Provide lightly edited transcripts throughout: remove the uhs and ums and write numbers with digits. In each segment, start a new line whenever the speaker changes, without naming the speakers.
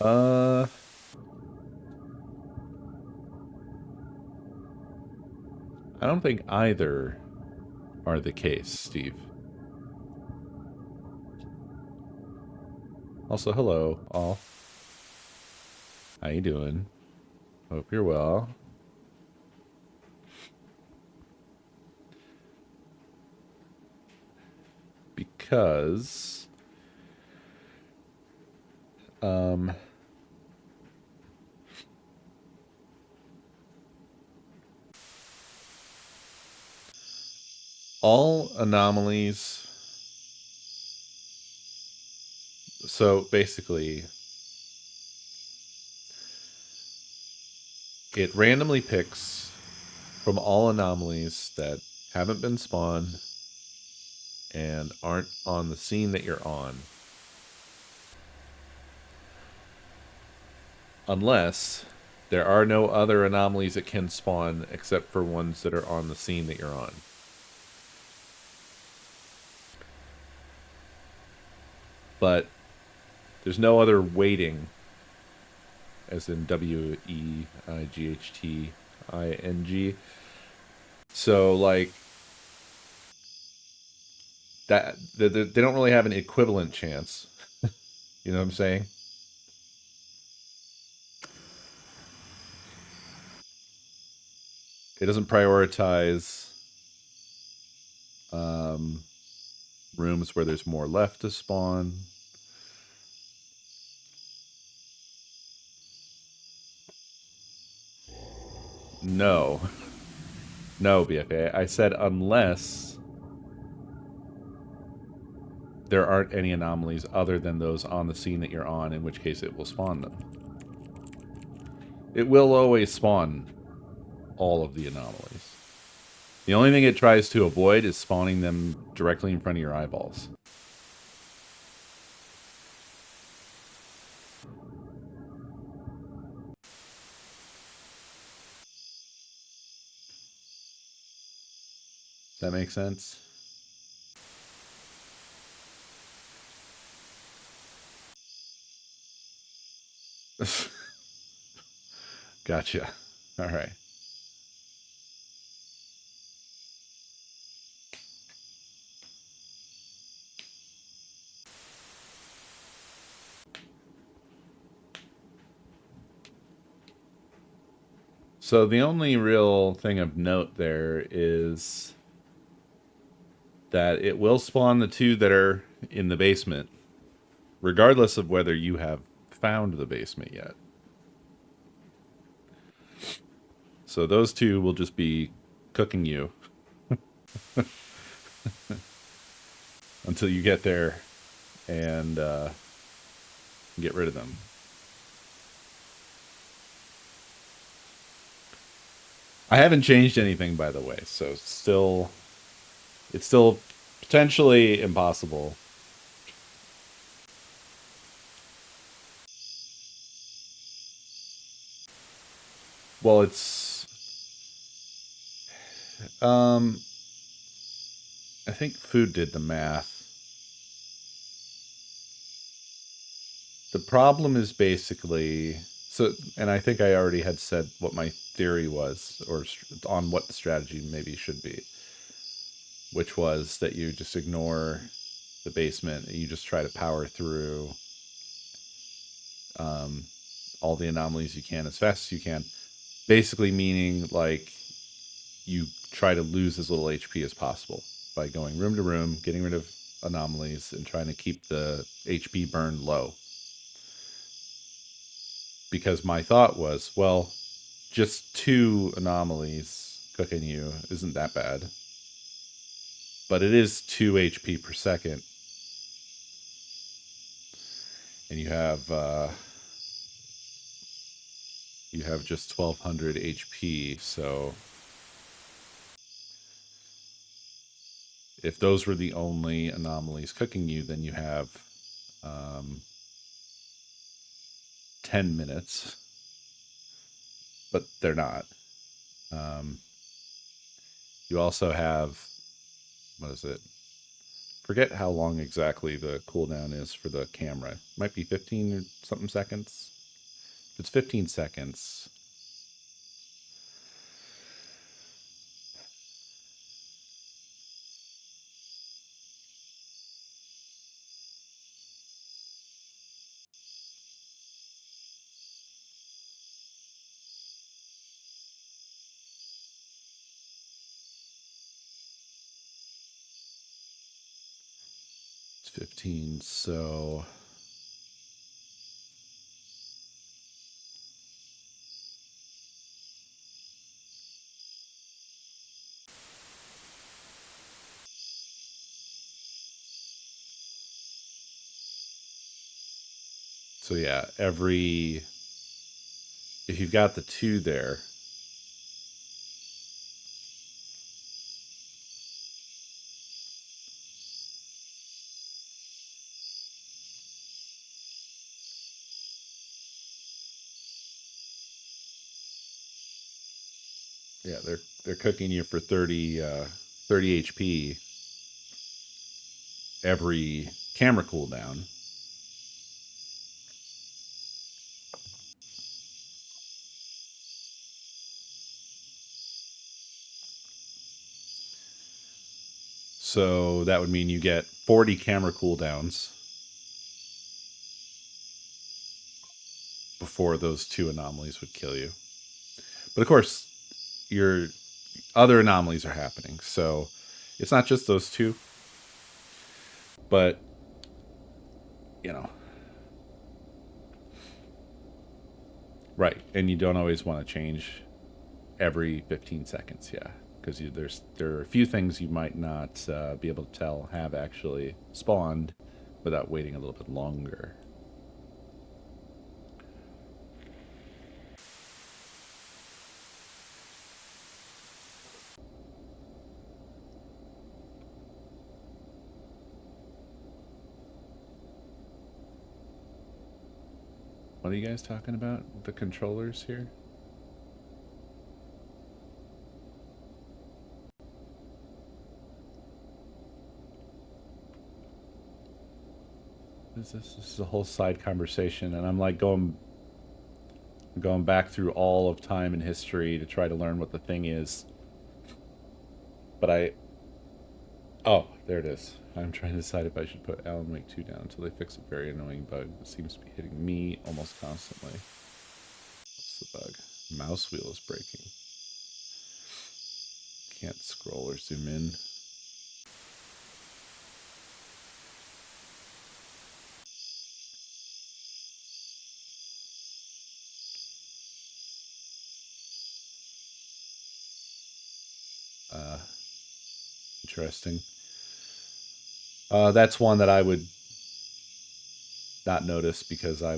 I don't think either are the case, Steve. Also, hello, all. How you doing? Hope you're well. Because, um, all anomalies. So basically, it randomly picks from all anomalies that haven't been spawned and aren't on the scene that you're on. Unless there are no other anomalies that can spawn except for ones that are on the scene that you're on. But there's no other weighting, as in WEIGHTING. So, like, that they don't really have an equivalent chance. You know what I'm saying? It doesn't prioritize um, rooms where there's more left to spawn. No. No, BFA. I said unless there aren't any anomalies other than those on the scene that you're on, in which case it will spawn them. It will always spawn all of the anomalies. The only thing it tries to avoid is spawning them directly in front of your eyeballs. Does that make sense? Gotcha. All right. So the only real thing of note there is that it will spawn the two that are in the basement, regardless of whether you have found the basement yet. So those two will just be cooking you until you get there and get rid of them. I haven't changed anything, by the way, so it's still potentially impossible. Well, it's I think food did the math. The problem is basically so, and I think I already had said what my theory was, or on what the strategy maybe should be, which was that you just ignore the basement and you just try to power through all the anomalies you can as fast as you can. Basically, meaning like you try to lose as little HP as possible by going room to room, getting rid of anomalies, and trying to keep the HP burn low. Because my thought was, well, just 2 anomalies cooking you isn't that bad. But it is 2 HP per second. And you have just 1200 HP, so if those were the only anomalies cooking you, then you have 10 minutes, but they're not. You also have, what is it? Forget how long exactly the cooldown is for the camera. Might be 15 or something seconds. If it's 15 seconds, it's 15, so yeah, if you've got the 2 there, yeah, they're cooking you for 30 HP every camera cooldown. So that would mean you get 40 camera cooldowns before those 2 anomalies would kill you. But of course, your other anomalies are happening. So it's not just those 2, but you know, right. And you don't always want to change every 15 seconds, yeah, because there are a few things you might not be able to tell have actually spawned without waiting a little bit longer. What are you guys talking about? The controllers here? This is a whole side conversation, and I'm like going back through all of time and history to try to learn what the thing is. But oh, there it is. I'm trying to decide if I should put Alan Wake 2 down until they fix a very annoying bug that seems to be hitting me almost constantly. What's the bug? Mouse wheel is breaking. Can't scroll or zoom in. Interesting. That's one that I would not notice because I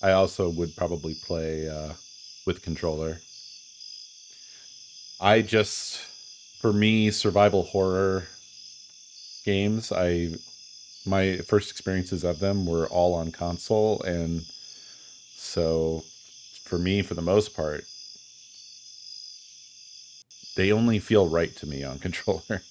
also would probably play with controller. For me, survival horror games, my first experiences of them were all on console, and so for me, for the most part, they only feel right to me on controller.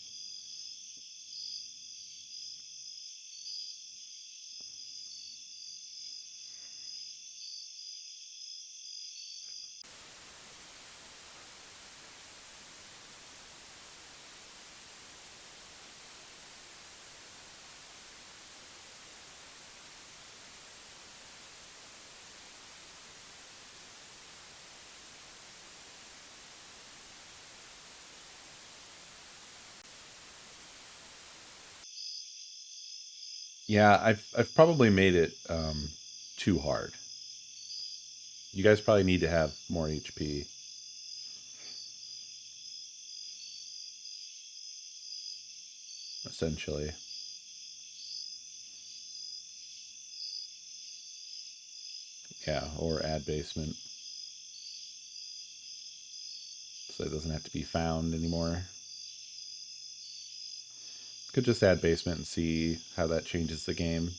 Yeah, I've probably made it too hard. You guys probably need to have more HP, essentially. Yeah, or add basement, so it doesn't have to be found anymore. Could just add basement and see how that changes the game.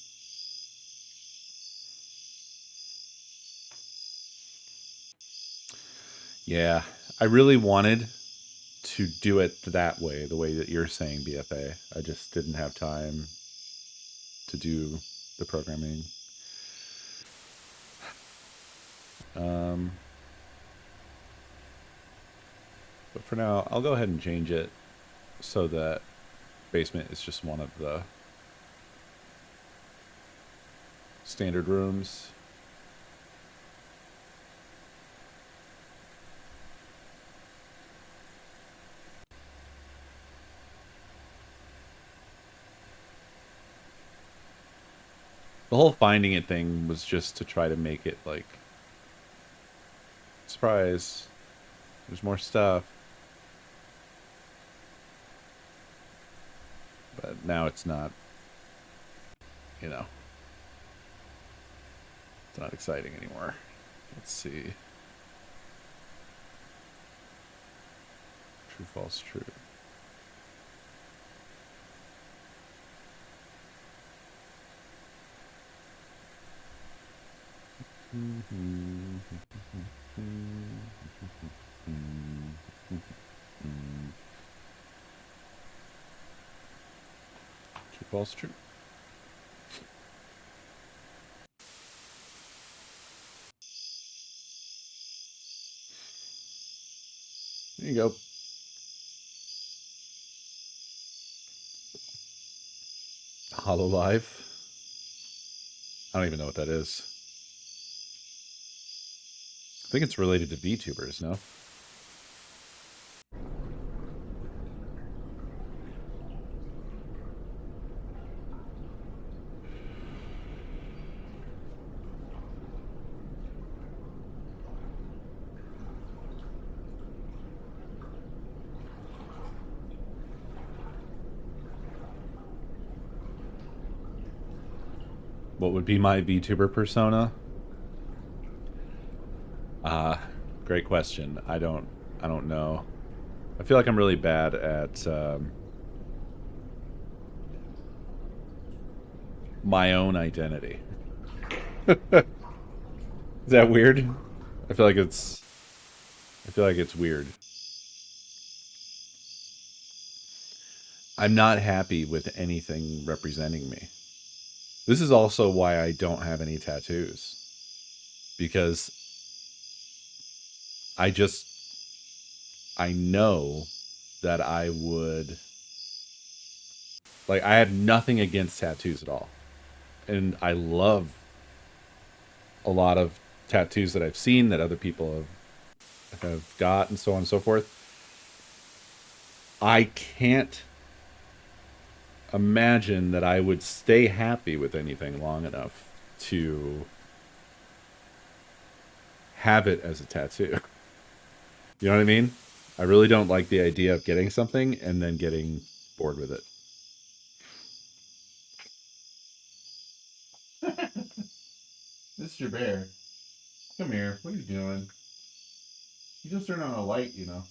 Yeah, I really wanted to do it that way, the way that you're saying, BFA. I just didn't have time to do the programming. But for now, I'll go ahead and change it so that basement is just one of the standard rooms. The whole finding it thing was just to try to make it like, surprise, there's more stuff. But now it's not, you know, it's not exciting anymore. Let's see. True, false, true. True, false, true. There you go. Hollow Live. I don't even know what that is. I think it's related to VTubers, no? What would be my VTuber persona? Great question. I don't know. I feel like I'm really bad at my own identity. Is that weird? I feel like it's weird. I'm not happy with anything representing me. This is also why I don't have any tattoos. Because I know that I would, like, I have nothing against tattoos at all. And I love a lot of tattoos that I've seen that other people have got and so on and so forth. I can't imagine that I would stay happy with anything long enough to have it as a tattoo. You know what I mean? I really don't like the idea of getting something and then getting bored with it. Mr. Bear, come here. What are you doing? You just turned on a light, you know.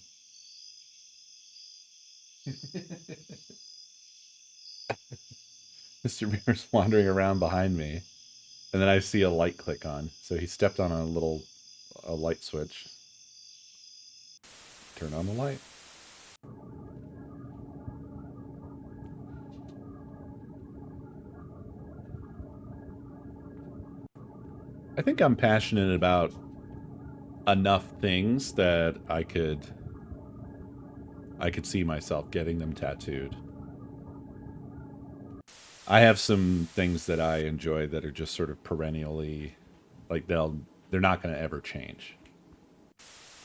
Mr. Bear's wandering around behind me, and then I see a light click on. So he stepped on a light switch. Turn on the light. I think I'm passionate about enough things that I could see myself getting them tattooed. I have some things that I enjoy that are just sort of perennially, like they're not going to ever change.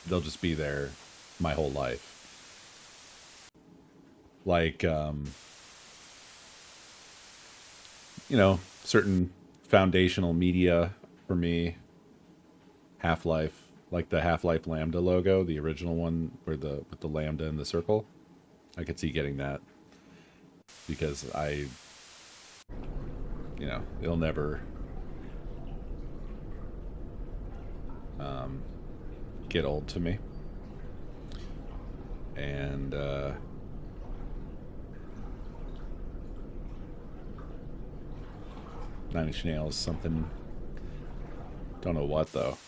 They'll just be there my whole life. Like you know, certain foundational media for me. Half-Life, like the Half-Life Lambda logo, the original one with the lambda and the circle. I could see getting that because it'll never get old to me. And Nine Inch Nails, something. Don't know what though.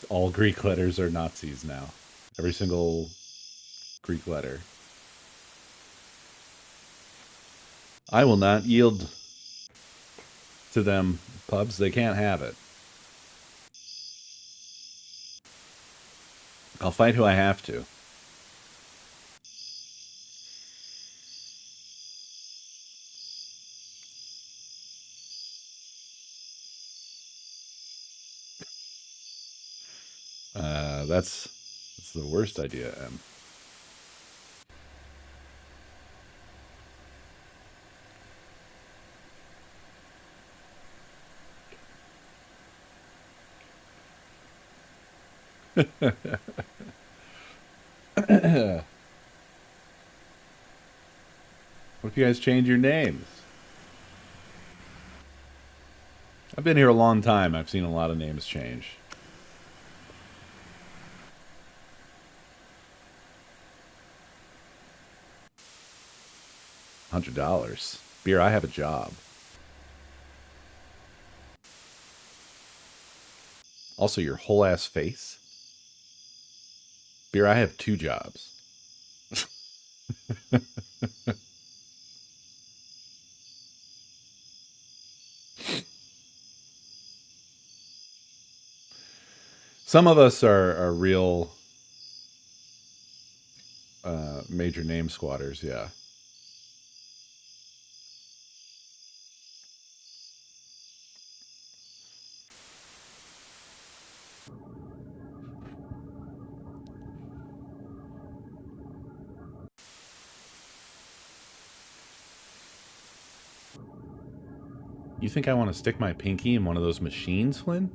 All Greek letters are Nazis now. Every single Greek letter. I will not yield to them, pubs. They can't have it. I'll fight who I have to. That's the worst idea, Em. What if you guys change your names? I've been here a long time. I've seen a lot of names change. $100. Beer, I have a job. Also, your whole ass face. Beer, I have 2 jobs. Some of us are real major name squatters, yeah. You think I want to stick my pinky in one of those machines, Flynn?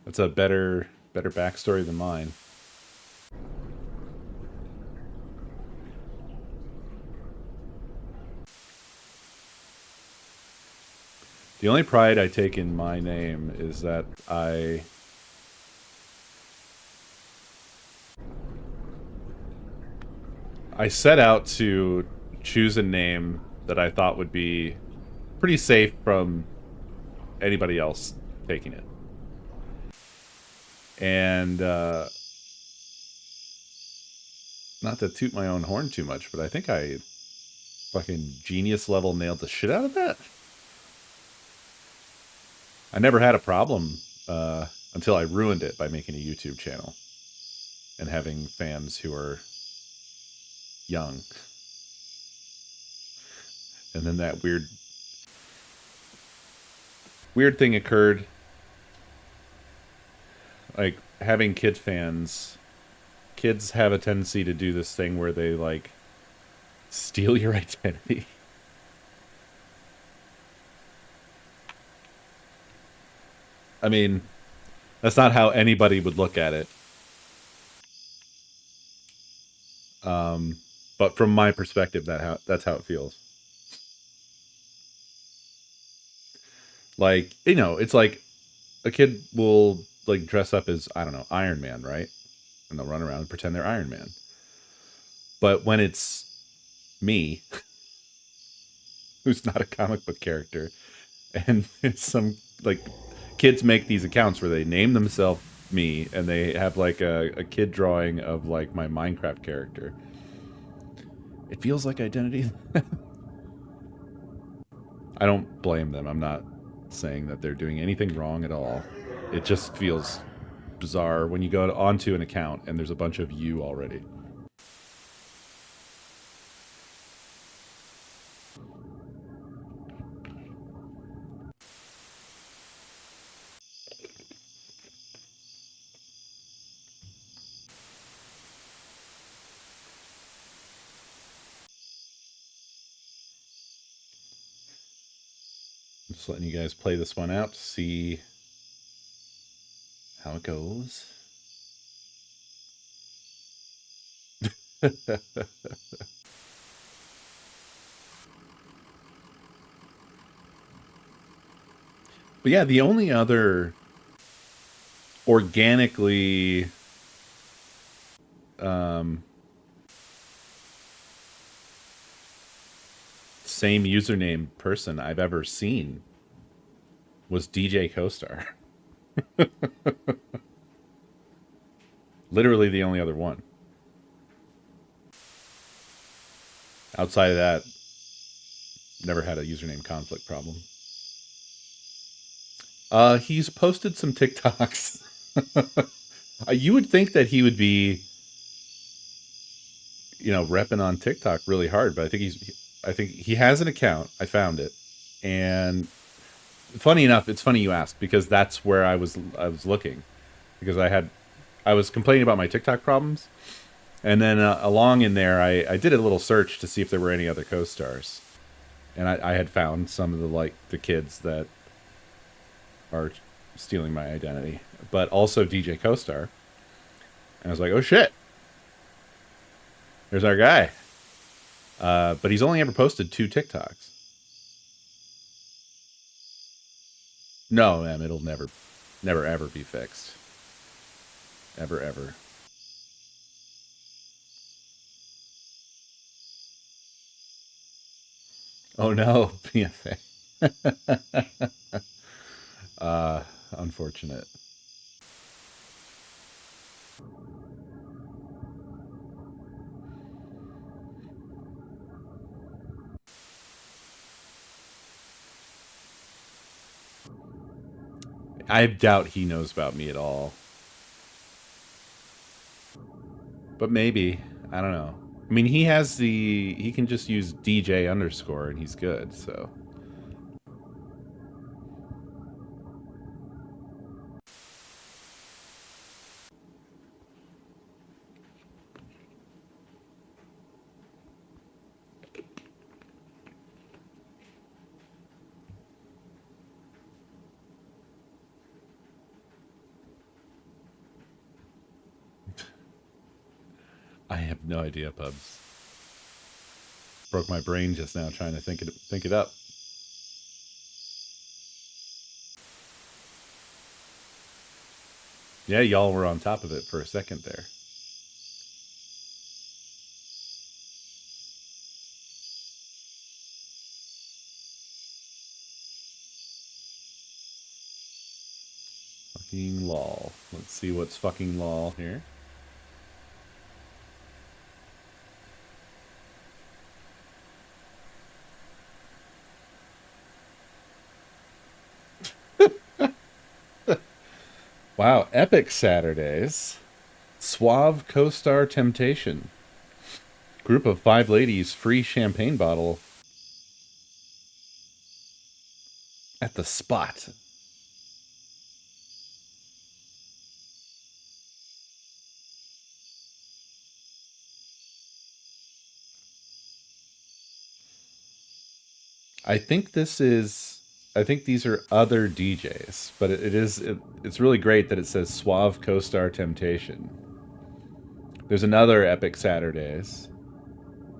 That's a better backstory than mine. The only pride I take in my name is that I set out to choose a name that I thought would be pretty safe from anybody else taking it. And not to toot my own horn too much, but I think I fucking genius level nailed the shit out of that. I never had a problem until I ruined it by making a YouTube channel and having fans who are young. And then that weird thing occurred. Like having kids have a tendency to do this thing where they like steal your identity. I mean, that's not how anybody would look at it. But from my perspective, that's how it feels. Like, you know, it's like a kid will like dress up as, I don't know, Iron Man, right? And they'll run around and pretend they're Iron Man. But when it's me, who's not a comic book character, and it's some like kids make these accounts where they name themselves me and they have like a kid drawing of like my Minecraft character. It feels like identity. I don't blame them. I'm not saying that they're doing anything wrong at all. It just feels bizarre when you go onto an account and there's a bunch of you already. Just letting you guys play this one out to see how it goes. But yeah, the only other organically same username person I've ever seen was DJ Coestar. Literally the only other one. Outside of that, never had a username conflict problem. He's posted some TikToks. You would think that he would be, repping on TikTok really hard, but I think he has an account. I found it, and funny enough, it's funny you asked because that's where I was looking because I was complaining about my TikTok problems, and then along in there, I did a little search to see if there were any other co-stars, and I had found some of the kids that are stealing my identity, but also DJ Coestar, and I was like, oh shit, there's our guy. But he's only ever posted 2 TikToks. No, man, it'll never ever be fixed. Ever, ever. Oh no, PFA. uh, Unfortunate. I doubt he knows about me at all. But maybe. I don't know. I mean, he can just use DJ underscore and he's good, so. I have no idea, Pubs. Broke my brain just now trying to think it up. Yeah, y'all were on top of it for a second there. Fucking lol. Let's see what's fucking lol here. Wow, epic Saturdays. Suave co-star temptation. Group of 5 ladies, free champagne bottle at the spot. I think this is. I think these are other DJs, but it's really great that it says Suave Co-Star Temptation. There's another Epic Saturdays,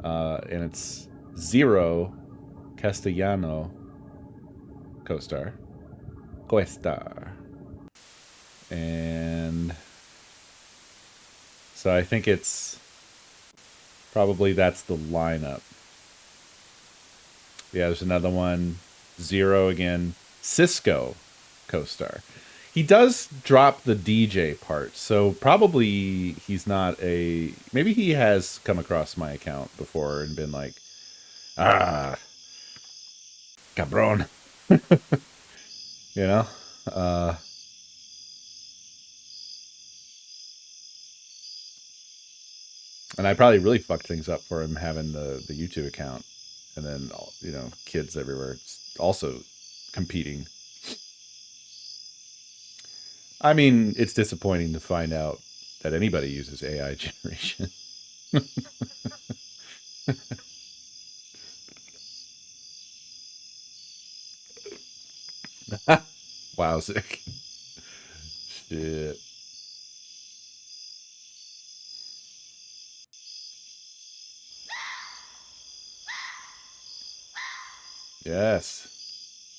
and it's Zero Castellano Co-Star. Coestar. And so I think it's probably that's the lineup. Yeah, there's another one. Zero again. Cisco co-star. He does drop the DJ part, so probably he's not a. Maybe he has come across my account before and been like, ah, cabron. You know? Uh, and I probably really fucked things up for him having the YouTube account. And then, kids everywhere also competing. I mean, it's disappointing to find out that anybody uses AI generation. Wow, sick. Shit. Yes.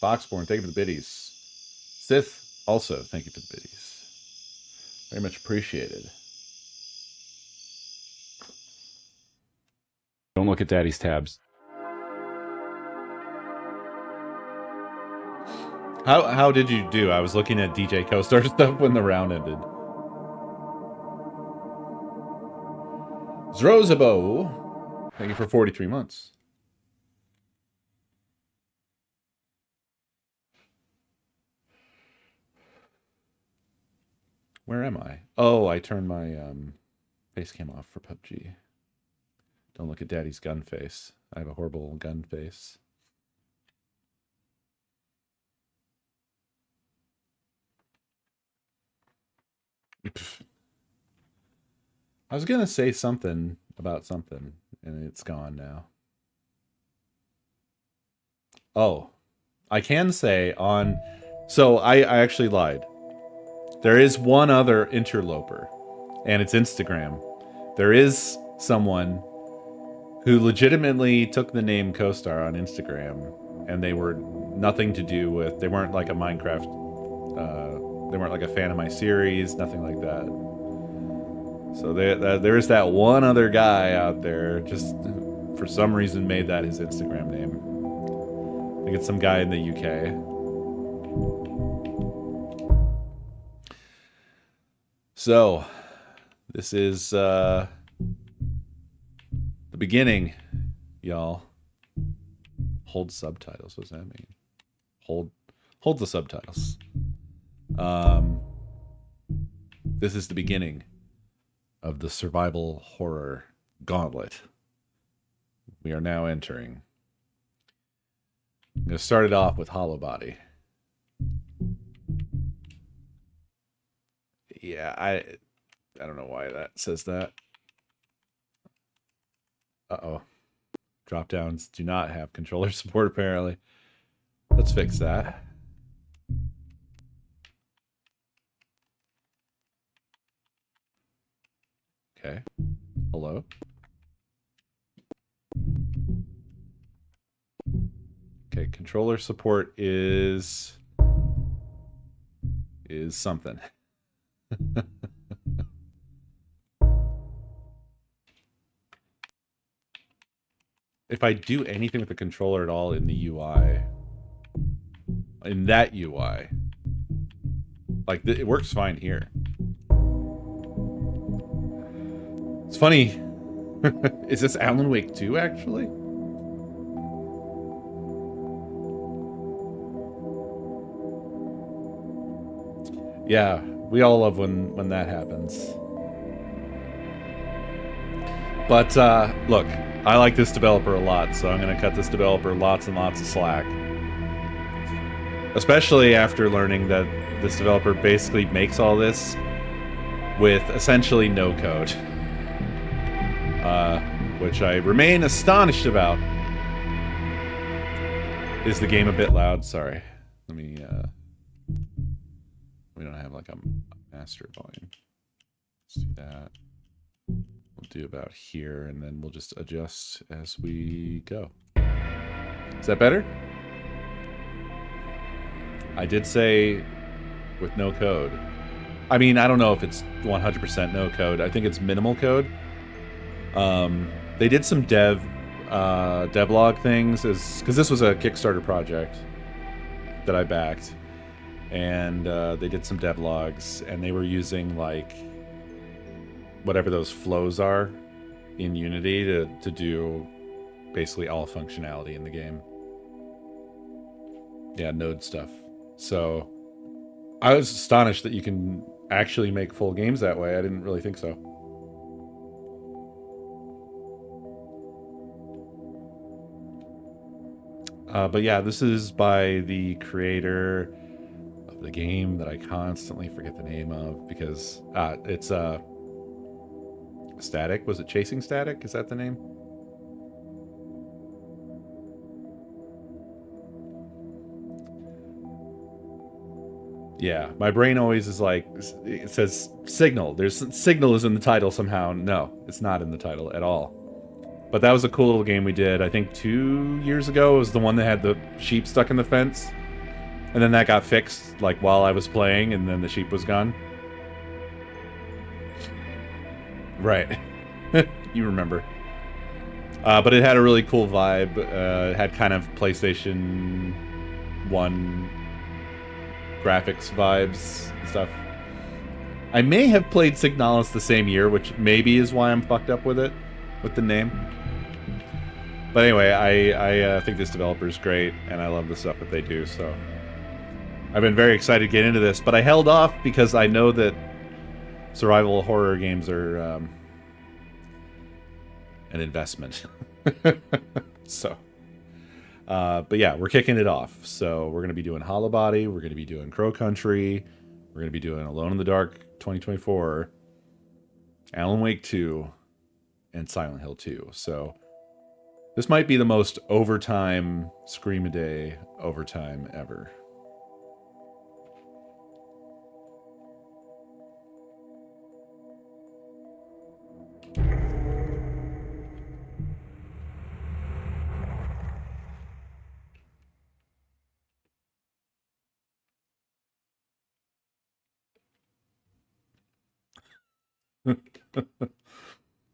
Foxborn, thank you for the biddies. Sith, also, thank you for the biddies. Very much appreciated. Don't look at Daddy's tabs. How did you do? I was looking at DJ Coestar stuff when the round ended. Zrozabo, thank you for 43 months. Where am I? Oh, I turned my face cam off for PUBG. Don't look at Daddy's gun face. I have a horrible gun face. I was gonna say something about something, and it's gone now. Oh, I can say on... So I actually lied. There is one other interloper, and it's Instagram. There is someone who legitimately took the name Coestar on Instagram, and they were nothing to do with... They weren't like a Minecraft... they weren't like a fan of my series, nothing like that. So there is that one other guy out there, just for some reason made that his Instagram name. I think it's some guy in the UK. So, this is the beginning, y'all. Hold subtitles, what does that mean? Hold the subtitles. This is the beginning of the survival horror gauntlet we are now entering. I'm going to start it off with Hollowbody. Yeah, I don't know why that says that. Uh-oh. Drop-downs do not have controller support, apparently. Let's fix that. Okay. Hello? Okay, controller support is something. If I do anything with the controller at all in the UI, in that UI, like it works fine here. It's funny. Is this Alan Wake 2 actually? Yeah, we all love when that happens. But look, I like this developer a lot, so I'm going to cut this developer lots and lots of slack. Especially after learning that this developer basically makes all this with essentially no code. Which I remain astonished about. Is the game a bit loud? Sorry. Let me, we don't have like a master volume. Let's do that. We'll do about here, and then we'll just adjust as we go. Is that better? I did say with no code. I mean, I don't know if it's 100% no code. I think it's minimal code. They did some devlog things, because this was a Kickstarter project that I backed, and they did some devlogs, and they were using like whatever those flows are in Unity to do basically all functionality in the game. Yeah, node stuff. So I was astonished that you can actually make full games that way. I didn't really think so. But yeah, this is by the creator of the game that I constantly forget the name of, because it's Static. Was it Chasing Static? Is that the name? Yeah, my brain always is like, it says Signal. Signal is in the title somehow. No, it's not in the title at all. But that was a cool little game we did, I think 2 years ago. It was the one that had the sheep stuck in the fence. And then that got fixed, like, while I was playing, and then the sheep was gone. Right. You remember. But it had a really cool vibe. It had kind of PlayStation 1 graphics vibes and stuff. I may have played Signalis the same year, which maybe is why I'm fucked up with it, with the name. But anyway, I think this developer is great, and I love the stuff that they do, so... I've been very excited to get into this, but I held off because I know that survival horror games are an investment. So, but yeah, we're kicking it off. So we're going to be doing Hollowbody, we're going to be doing Crow Country, we're going to be doing Alone in the Dark 2024, Alan Wake 2, and Silent Hill 2. So this might be the most overtime Scream-A-Day overtime ever.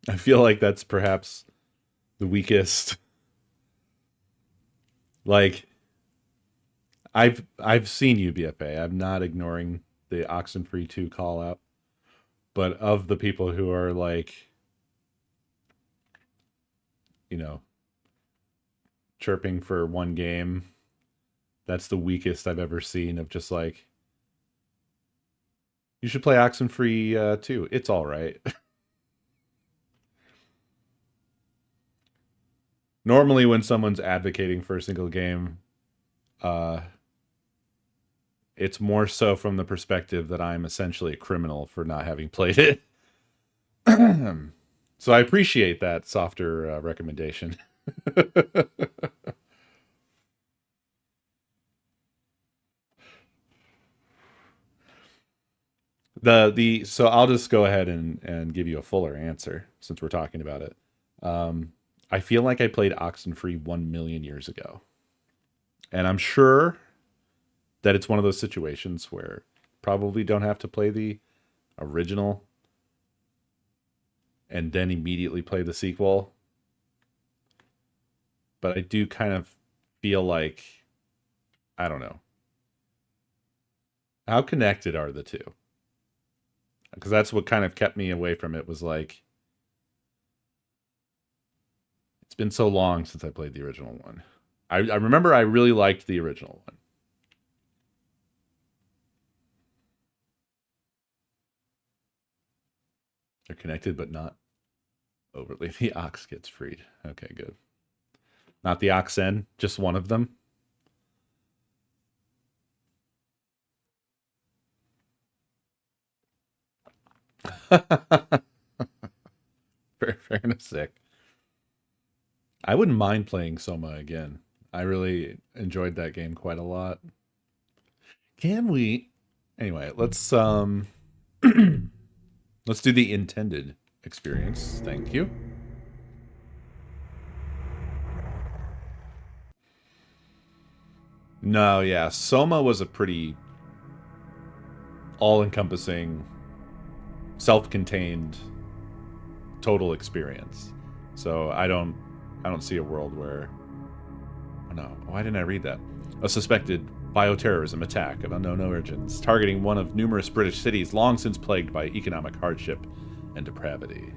I feel like that's perhaps the weakest. Like, I've seen you, BFA. I'm not ignoring the Oxenfree 2 call out. But of the people who are like, you know, chirping for one game, that's the weakest I've ever seen of just like, you should play Oxenfree 2. It's all right. Normally when someone's advocating for a single game, it's more so from the perspective that I'm essentially a criminal for not having played it. So I appreciate that softer recommendation. So I'll just go ahead and give you a fuller answer since we're talking about it. I feel like I played Oxenfree 1 million years ago. And I'm sure that it's one of those situations where probably don't have to play the original and then immediately play the sequel. But I do kind of feel like, I don't know. How connected are the two? Because that's what kind of kept me away from it, was like, it's been so long since I played the original one. I remember I really liked the original one. They're connected, but not overly. The ox gets freed. Okay, good. Not the oxen, just one of them. Fair and sick. I wouldn't mind playing Soma again. I really enjoyed that game quite a lot. Can we? Anyway, let's let's do the intended experience. Thank you. No, yeah, Soma was a pretty all-encompassing, self-contained, total experience. So I don't see a world where, oh no, why didn't I read that? A suspected bioterrorism attack of unknown origins, targeting one of numerous British cities long since plagued by economic hardship and depravity.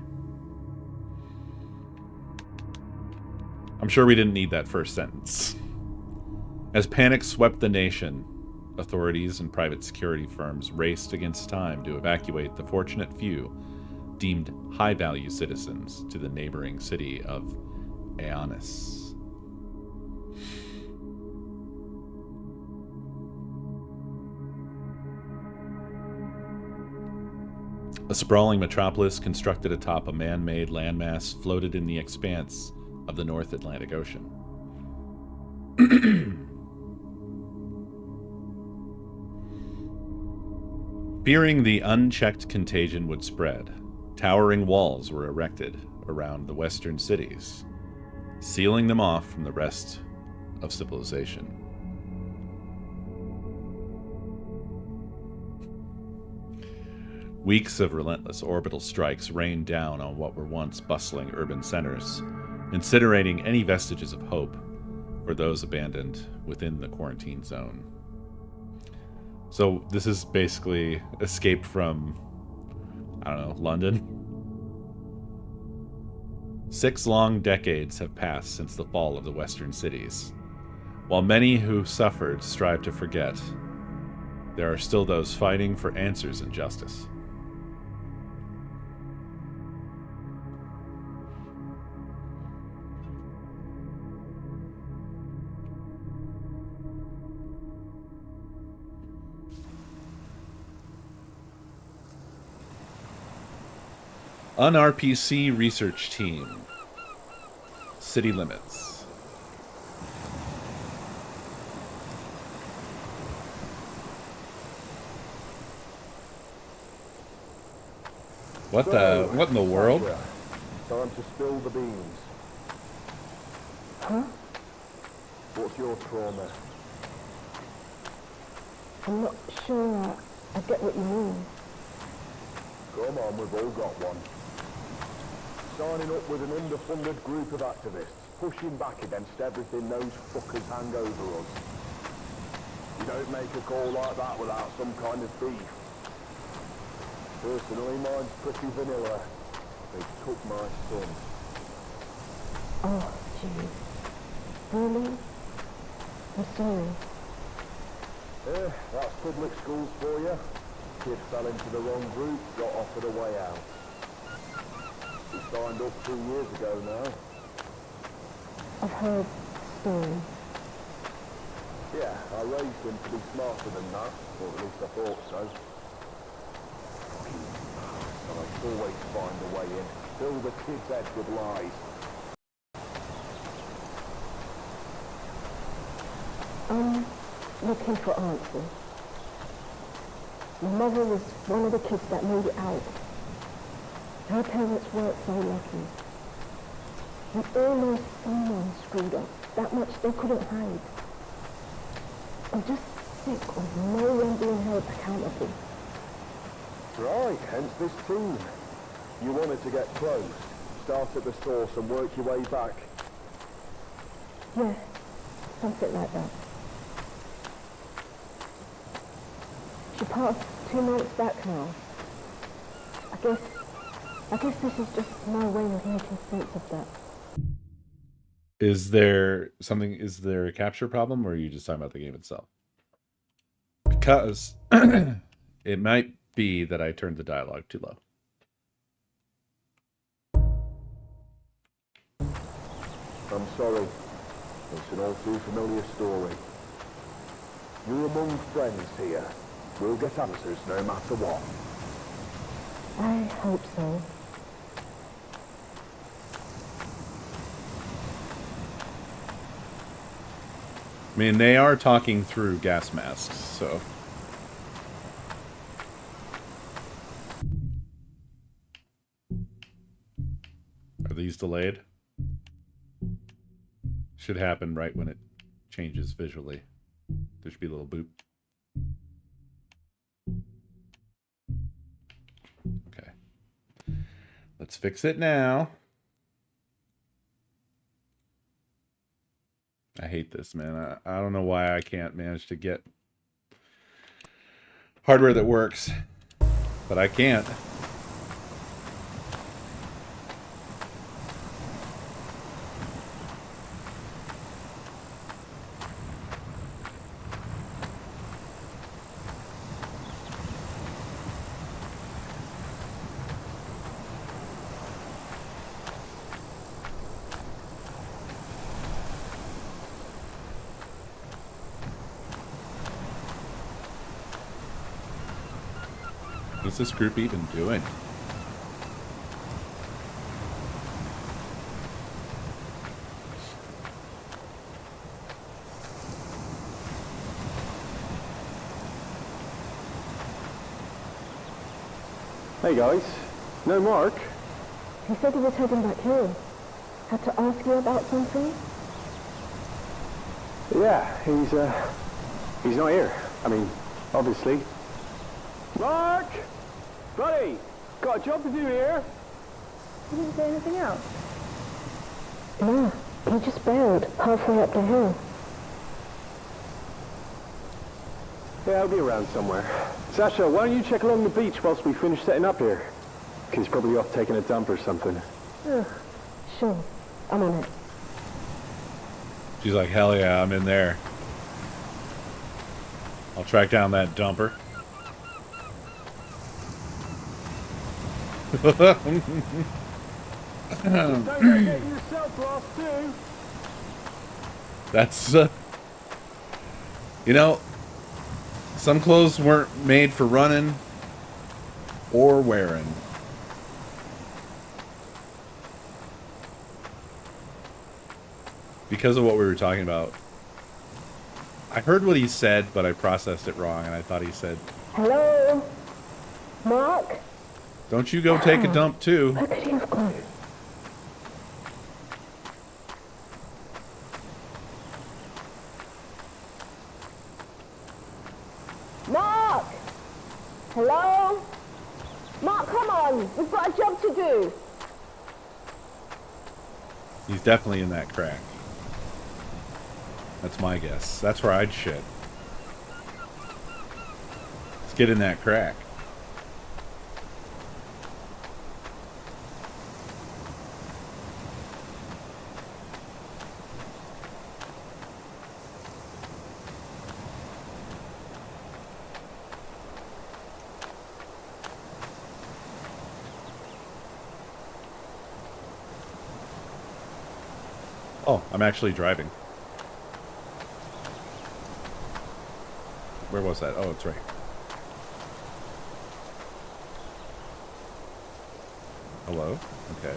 I'm sure we didn't need that first sentence. As panic swept the nation, authorities and private security firms raced against time to evacuate the fortunate few deemed high-value citizens to the neighboring city of Aeonis. A sprawling metropolis constructed atop a man-made landmass floated in the expanse of the North Atlantic Ocean. Fearing the unchecked contagion would spread, towering walls were erected around the western cities, sealing them off from the rest of civilization. Weeks of relentless orbital strikes rained down on what were once bustling urban centers, incinerating any vestiges of hope for those abandoned within the quarantine zone. So this is basically Escape from, I don't know, London. 6 long decades have passed since the fall of the western cities. While many who suffered strive to forget, there are still those fighting for answers and justice. Un-RPC research team. City limits. What in the world?
Time to spill the beans.
Huh?
What's your trauma?
I'm not sure I get what you mean.
Come on, we've all got one. Signing up with an underfunded group of activists, pushing back against everything those fuckers hang over us. You don't make a call like that without some kind of beef. Personally, mine's pretty vanilla. They took my son.
Oh, gee. Really? I'm sorry.
That's public schools for you. Kid fell into the wrong group, got offered a way out. He signed up 2 years ago now.
I've heard the story.
Yeah, I raised him to be smarter than that, or at least I thought so. I always find a way in. Fill the kid's head with lies.
I'm looking for answers. My mother was one of the kids that made it out. Her parents weren't so lucky. And almost someone screwed up. That much they couldn't hide. I'm just sick of no one being held accountable.
Right, hence this team. You wanted to get close. Start at the source and work your way back.
Yeah, something like that. She passed 2 months back now. I guess this is just my way of making sense of that.
Is there a capture problem, or are you just talking about the game itself? Because it might be that I turned the dialogue too low.
I'm sorry. It's an all too familiar story. You're among friends here. We'll get answers no matter what.
I hope so.
I mean, they are talking through gas masks, so... Are these delayed? Should happen right when it changes visually. There should be a little boop. Okay. Let's fix it now. I hate this, man. I don't know why I can't manage to get hardware that works, but I can't. What's this group even doing?
Hey guys. No Mark?
He said he was heading back here. Had to ask you about something?
Yeah, he's not here. I mean, obviously. Mark! Buddy, got a job to do here.
You didn't say anything else? No, he just bailed halfway up the hill.
Yeah, I'll be around somewhere. Sasha, why don't you check along the beach whilst we finish setting up here? He's probably off taking a dump or something.
Sure, I'm on it.
She's like, hell yeah, I'm in there. I'll track down that dumper.
Don't go getting yourself lost too.
That's, you know, some clothes weren't made for running or wearing. Because of what we were talking about. I heard what he said, but I processed it wrong, and I thought he said,
Hello? Mark?
don't you go take a dump, too.
Where could he have gone? Mark! Hello? Mark, come on! We've got a job to do!
He's definitely in that crack. That's my guess. That's where I'd shit. Let's get in that crack. Oh, I'm actually driving. Where was that? Oh, it's right. Hello? Okay.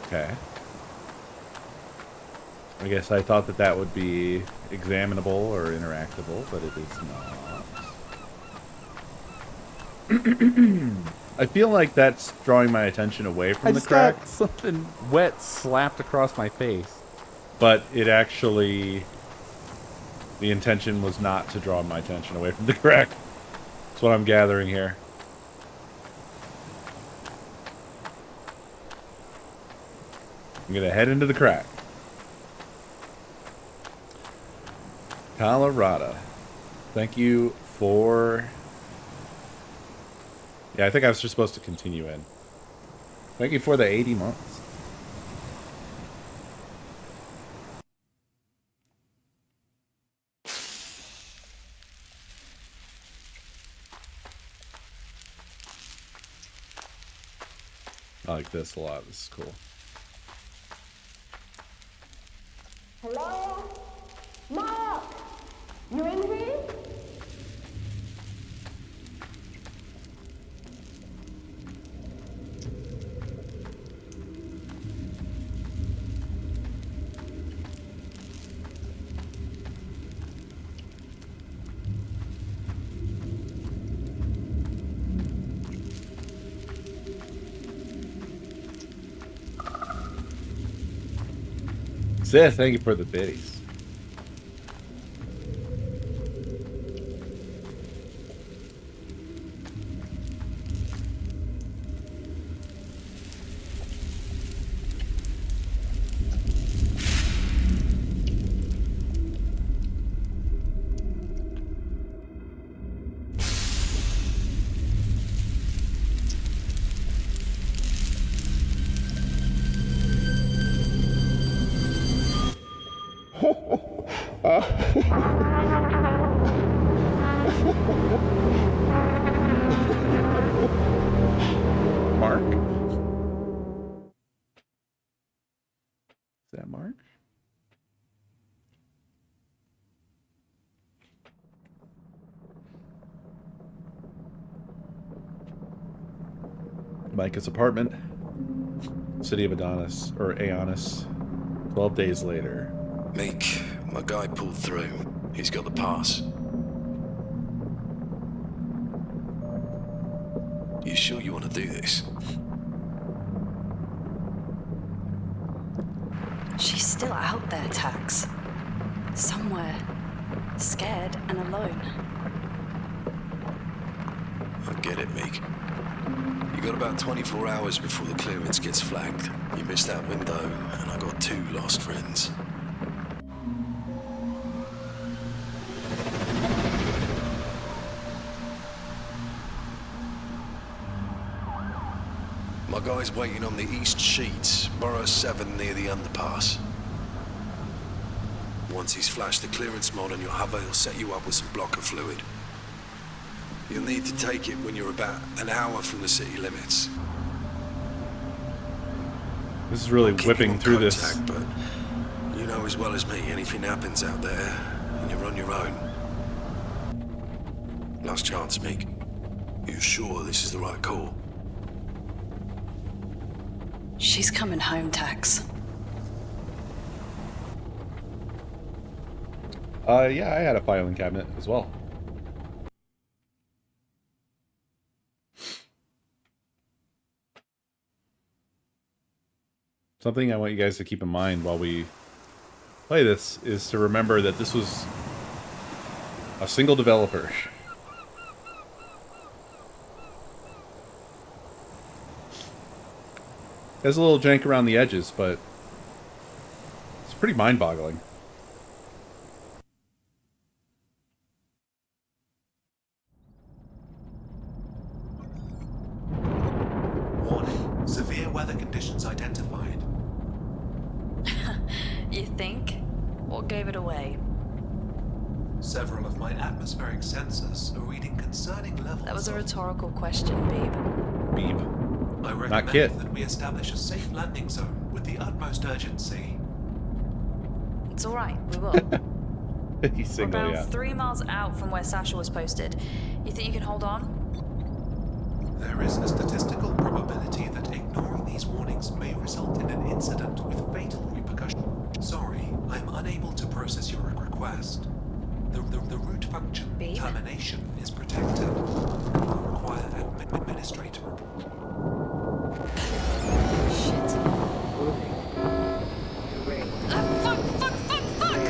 Okay. I guess I thought that that would be examinable or interactable, but it is not. I feel like that's drawing my attention away from the crack.
Got something wet slapped across my face.
But it actually... the intention was not to draw my attention away from the crack. That's what I'm gathering here. I'm gonna head into the crack. Colorado. Thank you for... yeah, I think I was just supposed to continue in. Thank you for the 80 months. I like this a lot. This is cool.
Hello? Mark! You in here?
Seth, thank you for the biddies. Mark? Is that Mark? Micah's apartment. City of Adonis, or Aeonis. 12 days later.
Meek, my guy pulled through. He's got the pass. You sure you want want to do this.
She's still out there, Tax. Somewhere. Scared and alone.
I get it, Meek. You got about 24 hours before the clearance gets flagged. You missed that window, and I got 2 lost friends. My guy's waiting on the east sheets, Borough 7 near the underpass. Once he's flashed the clearance mod on your hover, he'll set you up with some blocker fluid. You'll need to take it when you're about an hour from the city limits.
This is really
Keep
whipping
you on
through this.
contact, but you know as well as me, anything happens out there, and you're on your own. Last chance, Meek. You sure this is the right call?
She's coming home, Tax.
Yeah, I had a filing cabinet as well. Something I want you guys to keep in mind while we play this is to remember that this was a single developer. There's a little jank around the edges, but it's pretty mind-boggling.
Warning. Severe weather conditions identified.
You think? What gave it away?
Several of my atmospheric sensors are reading concerning levels
That was a
of...
rhetorical question, Beeb.
Beeb.
I
Not
recommend
Kit.
that we establish a safe landing zone with the utmost urgency.
It's alright, we will.
He's
We're
single,
about
yeah.
3 miles out from where Sasha was posted. You think you can hold on?
There is a statistical probability that ignoring these warnings may result in an incident with fatal repercussions. Sorry, I'm unable to process your request. The root function
Beep?
termination is protected. You will require an administrator.
Shit. Fuck, fuck, fuck, fuck!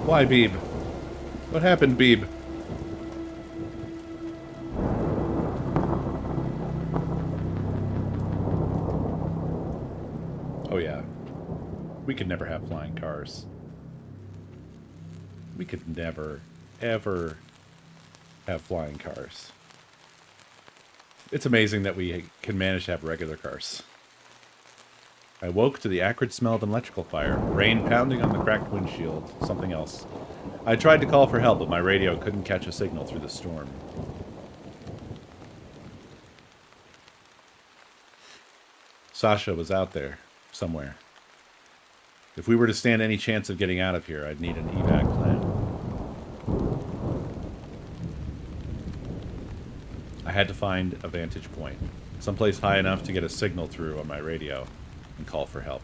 Why, Beeb? What happened, Beeb? Oh yeah. We could never have flying cars. We could never, ever have flying cars. It's amazing that we can manage to have regular cars. I woke to the acrid smell of an electrical fire, rain pounding on the cracked windshield, something else. I tried to call for help, but my radio couldn't catch a signal through the storm. Sasha was out there, somewhere. If we were to stand any chance of getting out of here, I'd need an evac plan. I had to find a vantage point, someplace high enough to get a signal through on my radio and call for help.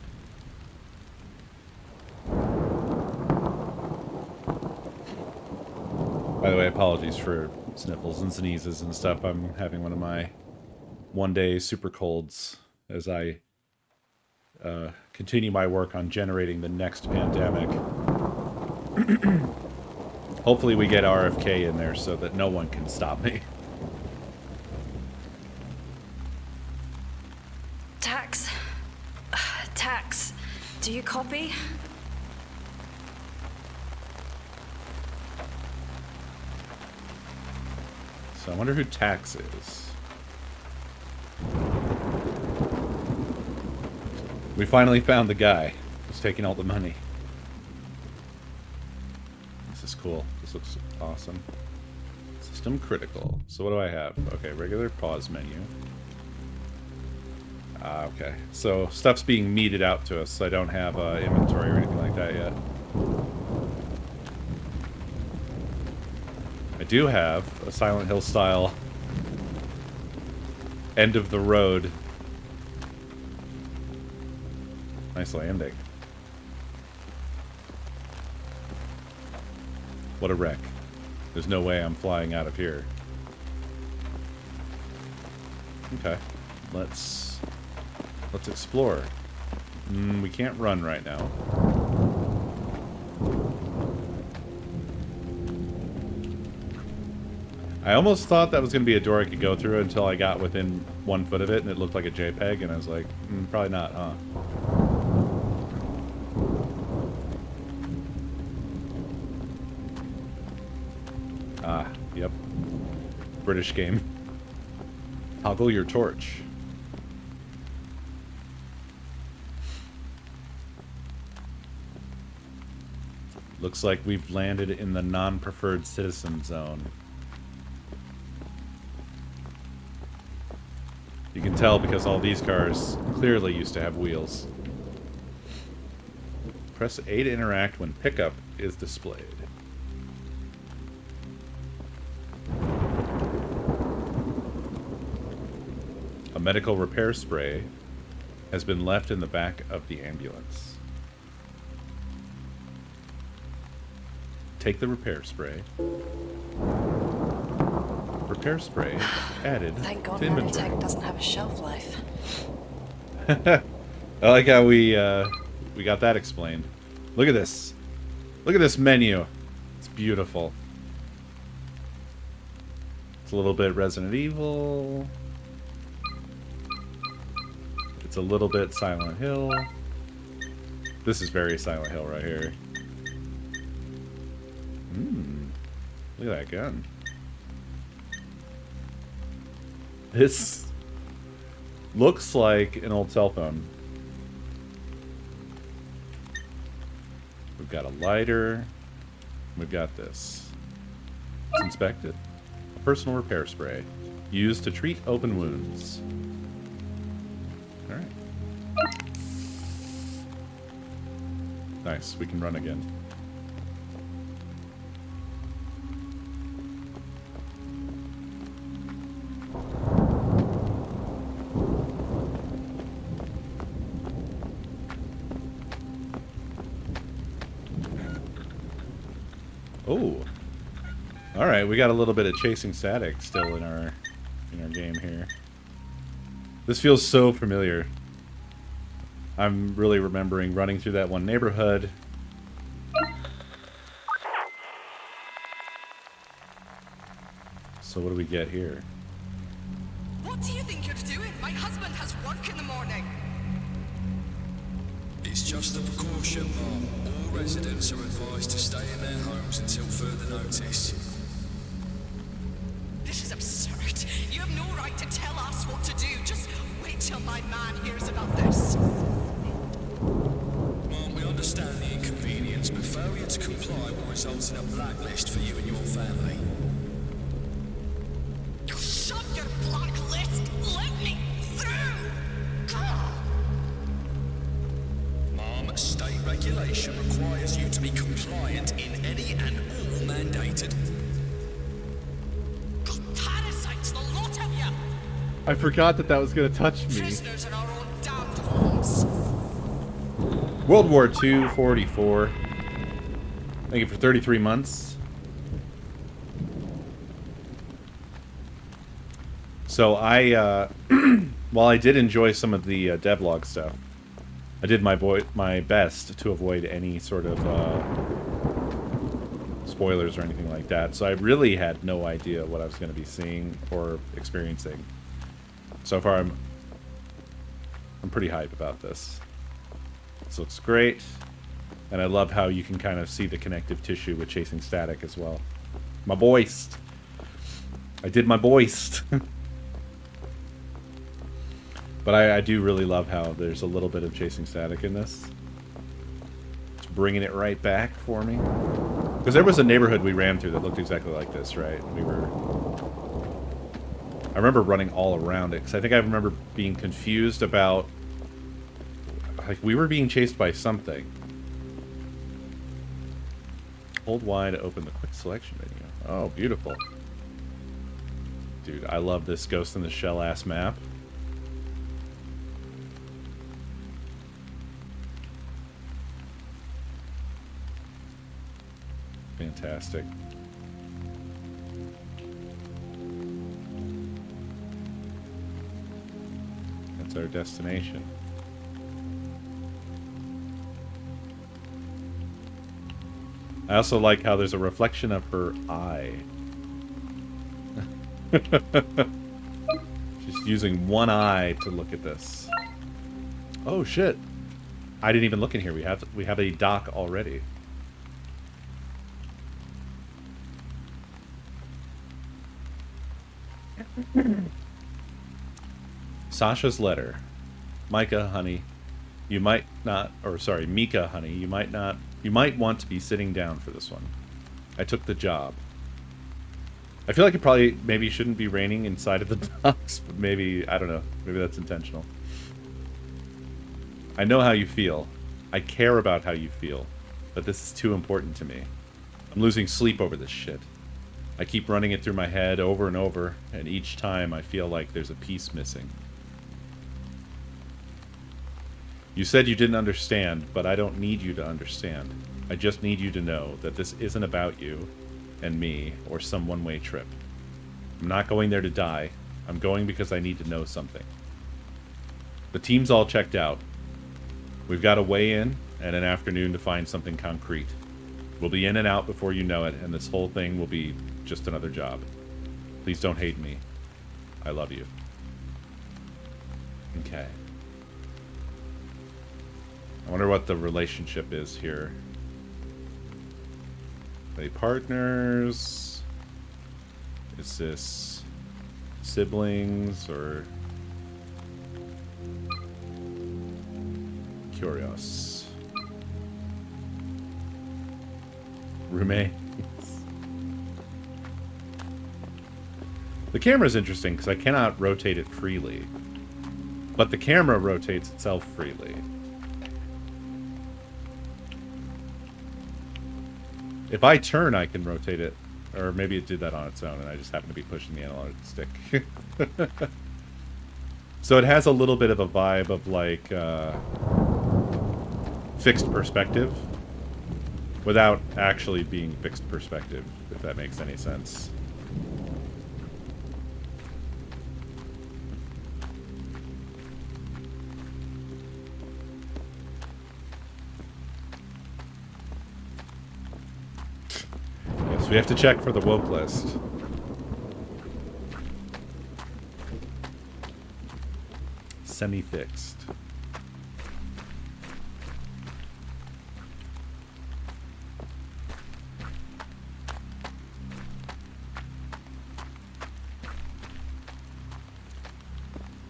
By the way, apologies for sniffles and sneezes and stuff. I'm having one of my one-day super colds as I continue my work on generating the next pandemic. Hopefully we get RFK in there so that no one can stop me.
Tax. Tax. Do you copy?
So I wonder who Tax is. We finally found the guy who's taking all the money. This is cool. This looks awesome. System critical. So what do I have? Okay, regular pause menu. Okay. So stuff's being meted out to us. So I don't have inventory or anything like that yet. I do have a Silent Hill style end of the road. Nice landing. What a wreck. There's no way I'm flying out of here. Okay. Let's explore. We can't run right now. I almost thought that was going to be a door I could go through until I got within 1 foot of it and it looked like a JPEG, and I was like, probably not, huh? Ah, yep. British game. Toggle your torch. Looks like we've landed in the non-preferred citizen zone. You can tell because all these cars clearly used to have wheels. Press A to interact when pickup is displayed. A medical repair spray has been left in the back of the ambulance. Take the repair spray. Repair spray added
Thank God
to inventory.
nanotech doesn't have a shelf life.
I like how we got that explained. Look at this. Look at this menu. It's beautiful. It's a little bit Resident Evil. It's a little bit Silent Hill. This is very Silent Hill right here. Look at that gun. This looks like an old cell phone. We've got a lighter. We've got this. Let's inspect it. A personal repair spray used to treat open wounds. Alright. Nice, we can run again. Oh. Alright, we got a little bit of chasing static still in our game here. This feels so familiar. I'm really remembering running through that one neighborhood. So what do we get here?
What do you think you're doing? My husband has work in the morning.
It's just a precaution, Mom. All residents are advised to stay in their homes until further notice.
This is absurd. You have no right to tell us what to do. Just wait till my man hears about this.
Mom, we understand the inconvenience, but failure to comply will result in a blacklist for you and your family.
You shut your blank list. Let me through.
Mom, state regulation requires you to be compliant in any and all mandated.
Parasites, the lot of you.
I forgot that was gonna touch me.
Prisoners in our own damned homes.
World War II, 44. Thank you for 33 months. So I, while I did enjoy some of the devlog stuff, I did my best to avoid any sort of spoilers or anything like that. So I really had no idea what I was going to be seeing or experiencing. So far, I'm pretty hype about this. This looks great, and I love how you can kind of see the connective tissue with chasing static as well. My boist. I did my boist. But I do really love how there's a little bit of chasing static in this. It's bringing it right back for me. Because there was a neighborhood we ran through that looked exactly like this, right? I remember running all around it, because I think I remember being confused about... Like, we were being chased by something. Hold Y to open the quick selection menu. Oh, beautiful. Dude, I love this Ghost in the Shell ass map. Fantastic. That's our destination. I also like how there's a reflection of her eye. She's using one eye to look at this. Oh shit. I didn't even look in here. We have a dock already. Sasha's letter. Micah, honey, you might not, or sorry, Mika, honey, you might want to be sitting down for this one. I took the job. I feel like it probably maybe shouldn't be raining inside of the docks, but maybe, I don't know, maybe that's intentional. I know how you feel. I care about how you feel, but this is too important to me. I'm losing sleep over this shit. I keep running it through my head over and over, and each time I feel like there's a piece missing. You said you didn't understand, but I don't need you to understand. I just need you to know that this isn't about you and me or some one-way trip. I'm not going there to die. I'm going because I need to know something. The team's all checked out. We've got a way in and an afternoon to find something concrete. We'll be in and out before you know it, and this whole thing will be just another job. Please don't hate me. I love you. Okay. I wonder what the relationship is here. Are they partners? Is this siblings or curious? Roommates? The camera's interesting because I cannot rotate it freely. But the camera rotates itself freely. If I turn, I can rotate it. Or maybe it did that on its own, and I just happen to be pushing the analog stick. So it has a little bit of a vibe of, like, fixed perspective. Without actually being fixed perspective, if that makes any sense. Yes, we have to check for the woke list. Semi-fixed.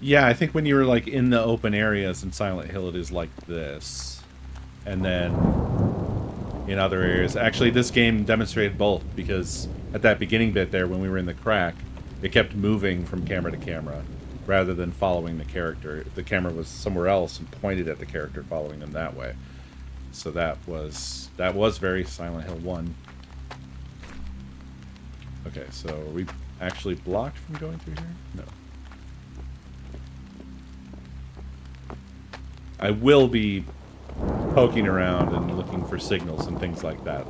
Yeah, I think when you're like in the open areas in Silent Hill, it is like this. And then in other areas, actually this game demonstrated both, because at that beginning bit there, when we were in the crack, it kept moving from camera to camera rather than following the character. The camera was somewhere else and pointed at the character, following them that way. So that was very Silent Hill 1. Okay, so are we actually blocked from going through here? No. I will be poking around and looking for signals and things like that,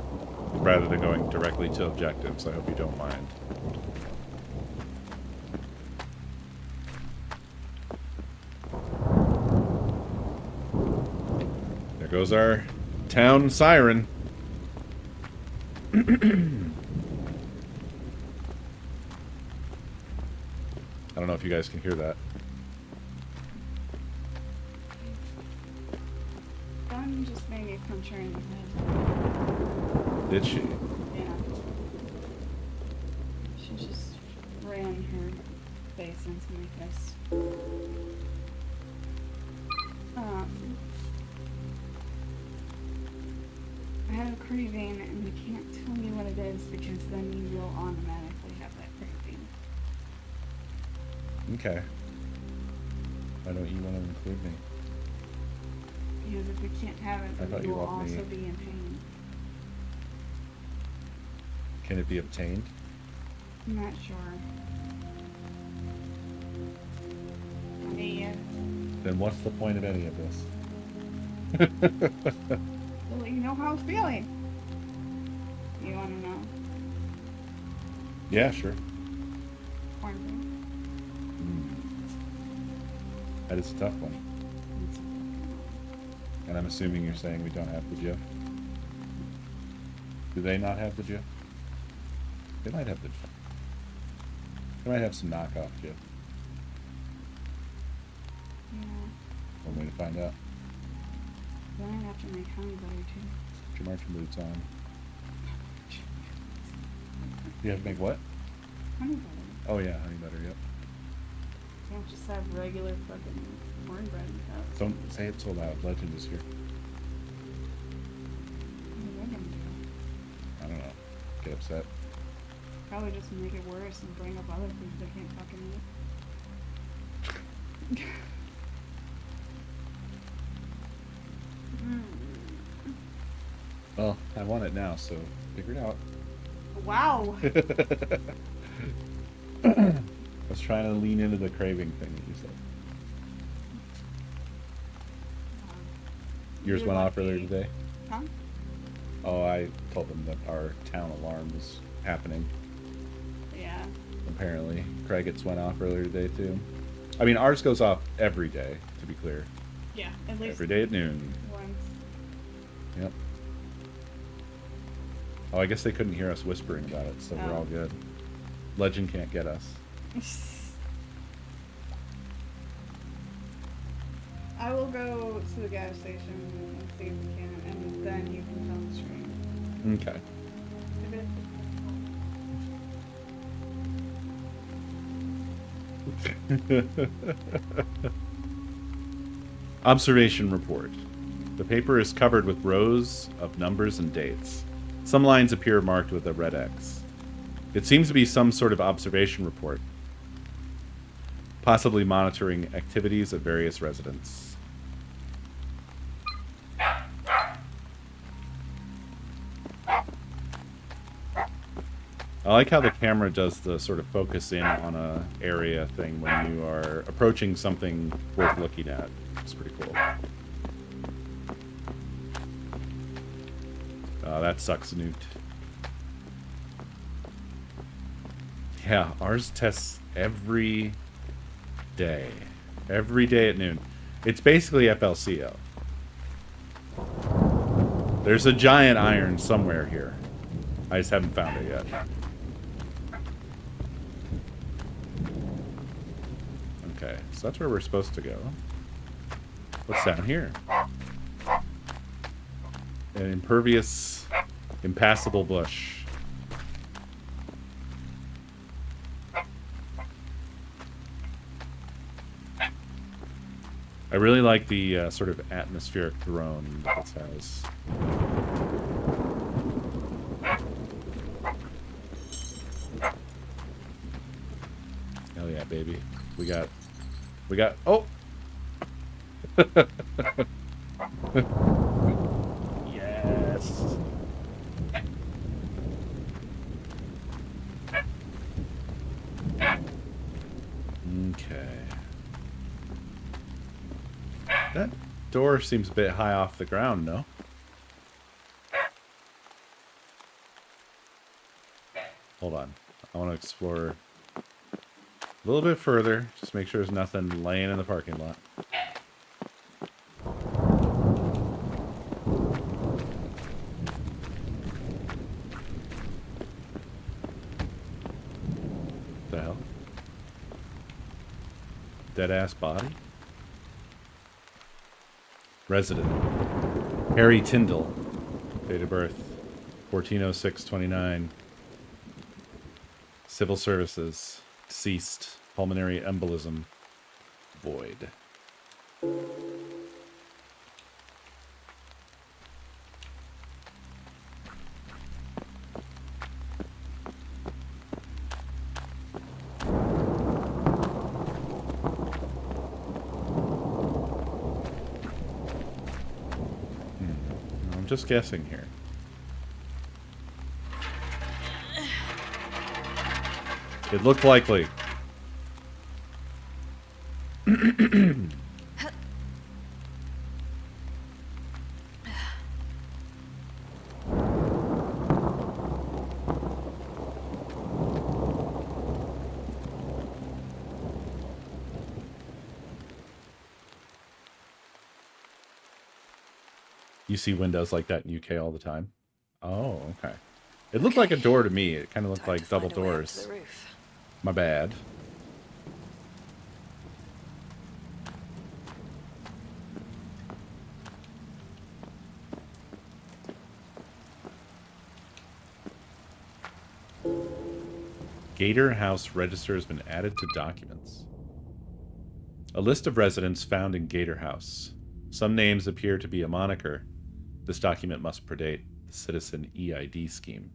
rather than going directly to objectives. I hope you don't mind. There goes our town siren. I don't know if you guys can hear that.
Dawn just made me a punch her in the head.
Did she?
Yeah. She just ran her face into my fist. I have a craving, and you can't tell me what it is, because then you will automatically have that craving.
Okay. Why don't you want to include me?
Because if we can't have it,
I thought
then
you
you will
loved me.
also be in pain.
Can it be obtained?
I'm not sure.
Then what's the point of any of this?
Well, you know how I'm feeling. You want to know?
Yeah, sure.
Cornbread.
That is a tough one. And I'm assuming you're saying we don't have the Jif. Do they not have the Jif? They might have the Jif. They might have some knockoff Jif.
Yeah.
One way to find out.
Then I'd have to make honey butter too.
Put your marching boots on. You have to make what?
Honey butter.
Oh yeah, honey butter, yep.
You can't just have regular fucking cornbread without.
Don't say it so loud. Legend is here.
What are they gonna do?
I don't know. Get upset.
Probably just make it worse and bring up other foods they can't fucking eat.
Well, I want it now, so figure it out.
Wow.
I was trying to lean into the craving thing that you said. Yours
You're
went off
lucky.
earlier today?
Huh?
Oh, I told them that our town alarm was happening.
Yeah.
Apparently. Craigett's went off earlier today, too. I mean, ours goes off every day, to be clear.
Yeah, at least
Every day at noon.
once.
Yep. Oh, I guess they couldn't hear us whispering about it, so we're
Oh.
all good. Legend can't get us.
I will go to the gas station and see if we can, and then you can tell the stream.
Okay. Observation report. The paper is covered with rows of numbers and dates. Some lines appear marked with a red X. It seems to be some sort of observation report, possibly monitoring activities of various residents. I like how the camera does the sort of focus in on a area thing when you are approaching something worth looking at. It's pretty cool. That sucks, Newt. Yeah, ours tests every day. Every day at noon. It's basically FLCO. There's a giant iron somewhere here. I just haven't found it yet. Okay, so that's where we're supposed to go. What's down here? An impervious, impassable bush. I really like the sort of atmospheric drone that this has. Hell yeah, baby. We got, oh! Yes! Okay. That door seems a bit high off the ground, no? Hold on. I want to explore a little bit further. Just make sure there's nothing laying in the parking lot. What the hell? Dead-ass body? Resident. Harry Tyndall. Date of birth. 14/06/29. Civil services. Deceased. Pulmonary embolism. Void. I'm just guessing here. It looked likely. You see windows like that in UK all the time? Oh, okay. It looked like a door to me. It kind of looked like double doors. My bad. Gator House register has been added to documents. A list of residents found in Gator House. Some names appear to be a moniker. This document must predate the Citizen EID scheme.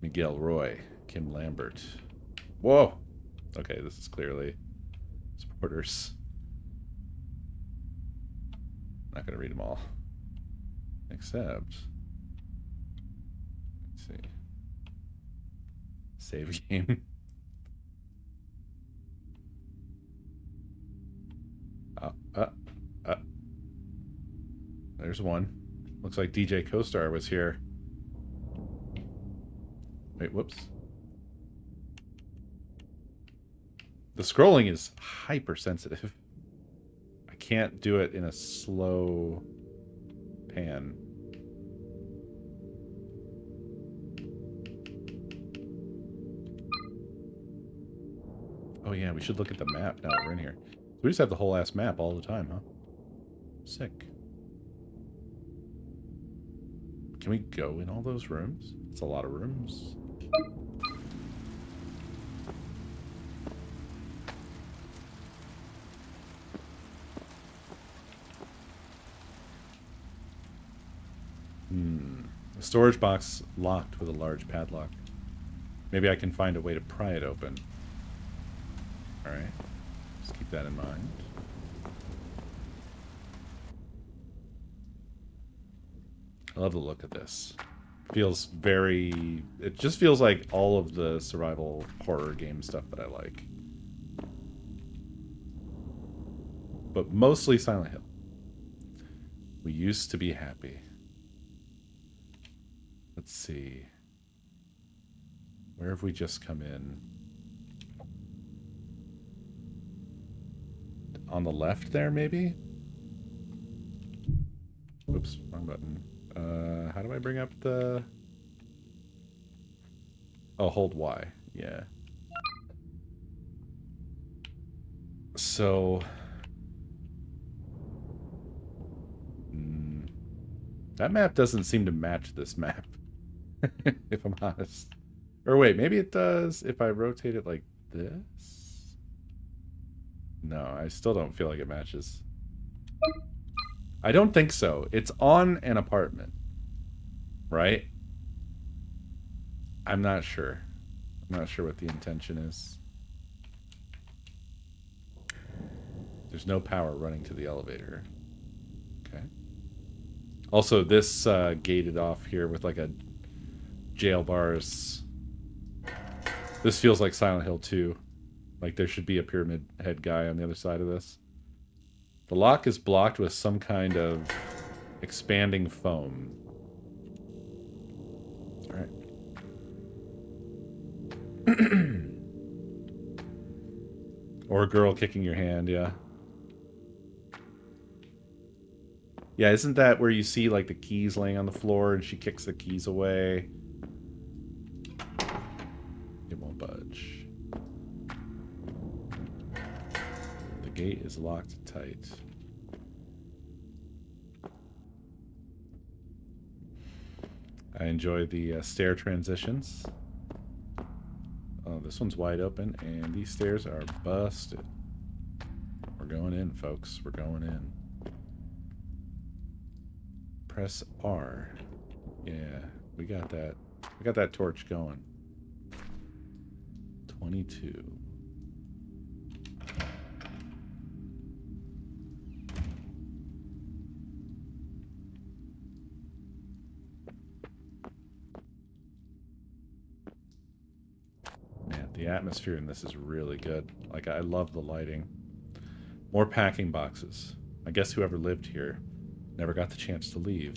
Miguel Roy, Kim Lambert. Whoa! Okay, this is clearly supporters. Not going to read them all. Except... let's see. Save game. There's one. Looks like DJ Coestar was here. Wait, whoops. The scrolling is hypersensitive. I can't do it in a slow pan. Oh yeah, we should look at the map now that we're in here. So we just have the whole ass map all the time, huh? Sick. Can we go in all those rooms? It's a lot of rooms. A storage box locked with a large padlock. Maybe I can find a way to pry it open. Alright. Just keep that in mind. I love the look of this. Feels very... It just feels like all of the survival horror game stuff that I like. But mostly Silent Hill. We used to be happy. Let's see. Where have we just come in? On the left there, maybe? Oops, wrong button. How do I bring up the... Oh, hold Y. Yeah. So... that map doesn't seem to match this map. If I'm honest. Or wait, maybe it does if I rotate it like this? No, I still don't feel like it matches. I don't think so. It's on an apartment. Right? I'm not sure. I'm not sure what the intention is. There's no power running to the elevator. Okay. Also, this gated off here with like a jail bars. This feels like Silent Hill 2. Like there should be a pyramid head guy on the other side of this. The lock is blocked with some kind of expanding foam. Alright. Or a girl kicking your hand, yeah. Yeah, isn't that where you see like the keys laying on the floor and she kicks the keys away? It won't budge. The gate is locked tight. I enjoy the stair transitions. Oh, this one's wide open, and these stairs are busted. We're going in, folks. We're going in. Press R. Yeah, we got that. We got that torch going. 22. Man, the atmosphere in this is really good. Like, I love the lighting. More packing boxes. I guess whoever lived here never got the chance to leave.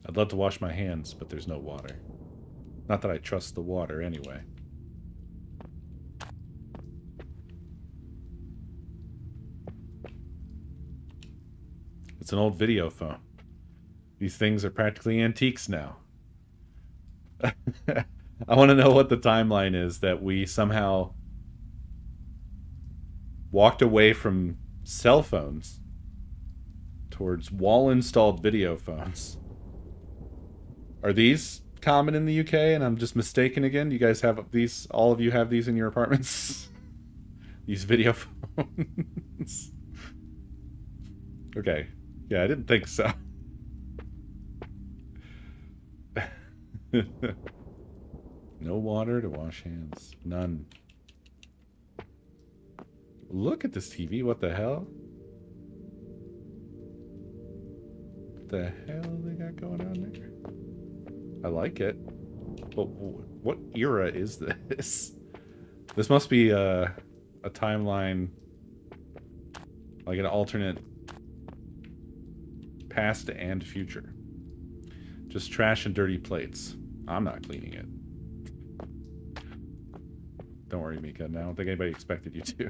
I'd love to wash my hands, but there's no water. Not that I trust the water anyway. It's an old video phone. These things are practically antiques now. I want to know what the timeline is that we somehow walked away from cell phones towards wall-installed video phones. Are these common in the UK and I'm just mistaken again? You guys have these? All of you have these in your apartments? These video phones? Okay. Yeah, I didn't think so. No water to wash hands. None. Look at this TV. What the hell? What the hell they got going on there? I like it. But what era is this? This must be a timeline, like an alternate past and future. Just trash and dirty plates. I'm not cleaning it. Don't worry, Mika. I don't think anybody expected you to.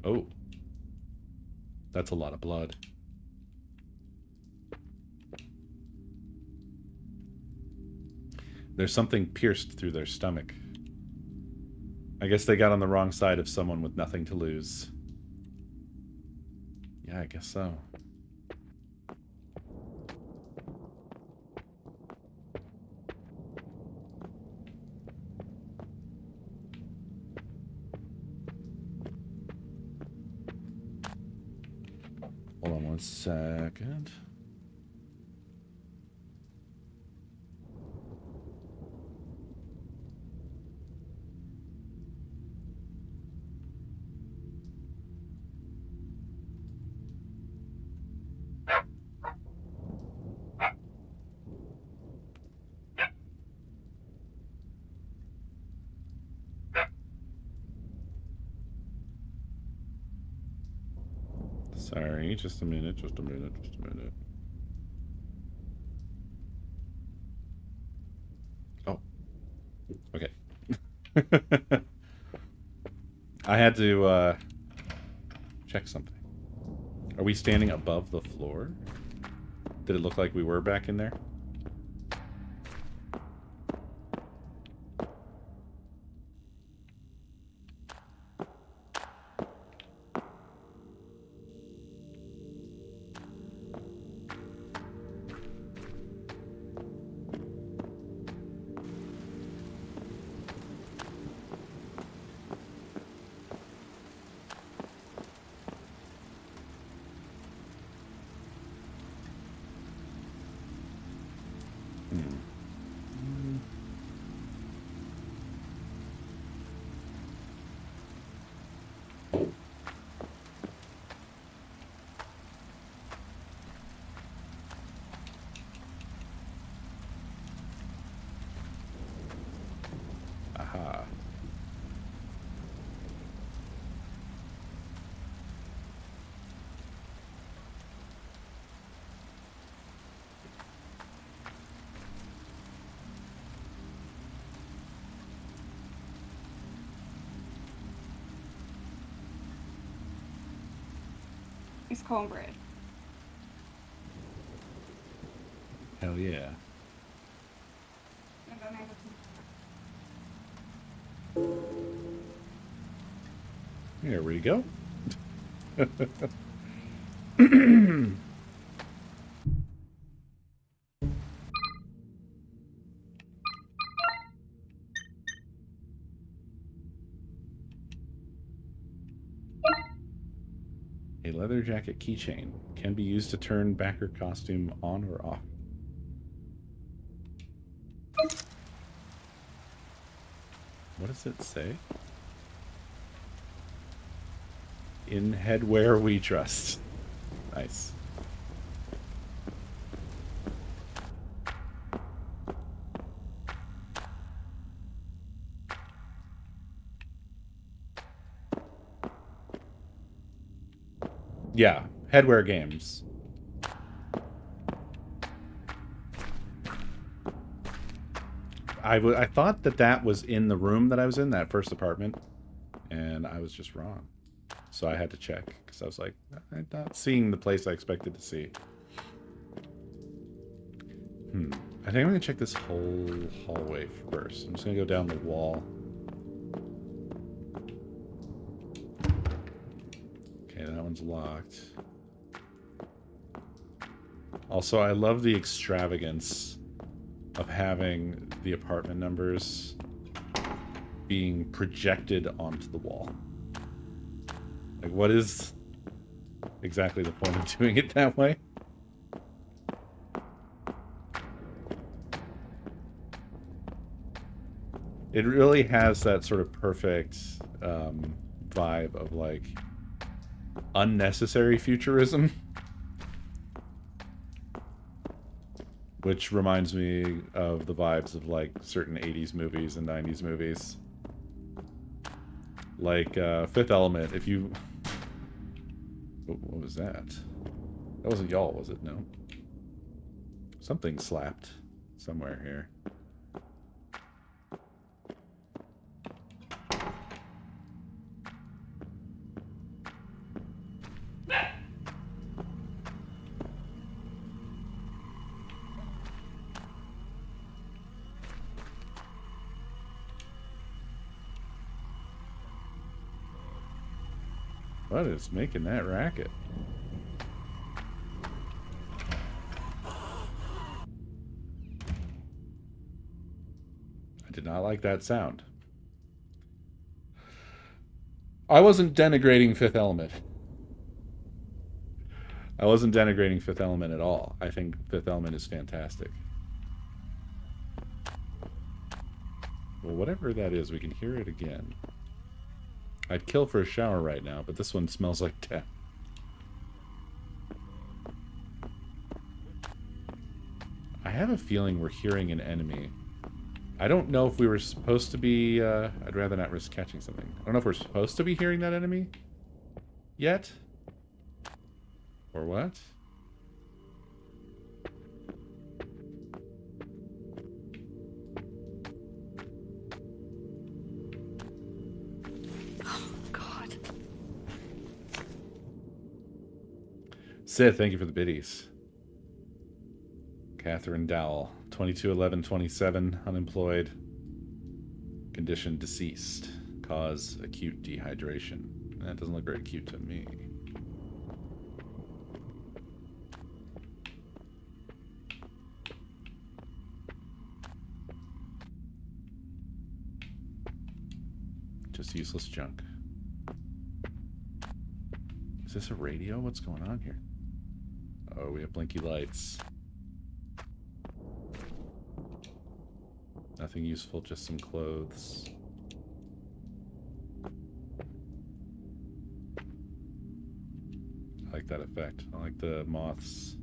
Oh. That's a lot of blood. There's something pierced through their stomach. I guess they got on the wrong side of someone with nothing to lose. Yeah, I guess so. Hold on one second. Sorry, just a minute, just a minute, just a minute. Oh. Okay. I had to, check something. Are we standing above the floor? Did it look like we were back in there? Aha.
It's cornbread.
Hell yeah.
And then I have
There we go. A leather jacket keychain can be used to turn backer costume on or off. What does it say? In headwear we trust. Nice. Yeah, headwear games. I thought that was in the room that I was in, that first apartment, and I was just wrong. So I had to check, because I was like, I'm not seeing the place I expected to see. I think I'm going to check this whole hallway first. I'm just going to go down the wall. Okay, that one's locked. Also, I love the extravagance of having the apartment numbers being projected onto the wall. Like, what is exactly the point of doing it that way? It really has that sort of perfect vibe of, like, unnecessary futurism. Which reminds me of the vibes of, like, certain 80s movies and 90s movies. Like, Fifth Element, if you... What was that? That wasn't y'all, was it? No. Something slapped somewhere here. What is making that racket? I did not like that sound. I wasn't denigrating Fifth Element. I wasn't denigrating Fifth Element at all. I think Fifth Element is fantastic. Well, whatever that is, we can hear it again. I'd kill for a shower right now, but this one smells like death. I have a feeling we're hearing an enemy. I don't know if we were supposed to be... I'd rather not risk catching something. I don't know if we're supposed to be hearing that enemy yet. Or what? Sith, thank you for the biddies. Catherine Dowell, 22/11/27, unemployed. Condition deceased. Cause acute dehydration. That doesn't look very cute to me. Just useless junk. Is this a radio? What's going on here? Oh, we have blinky lights. Nothing useful, just some clothes. I like that effect. I like the moths.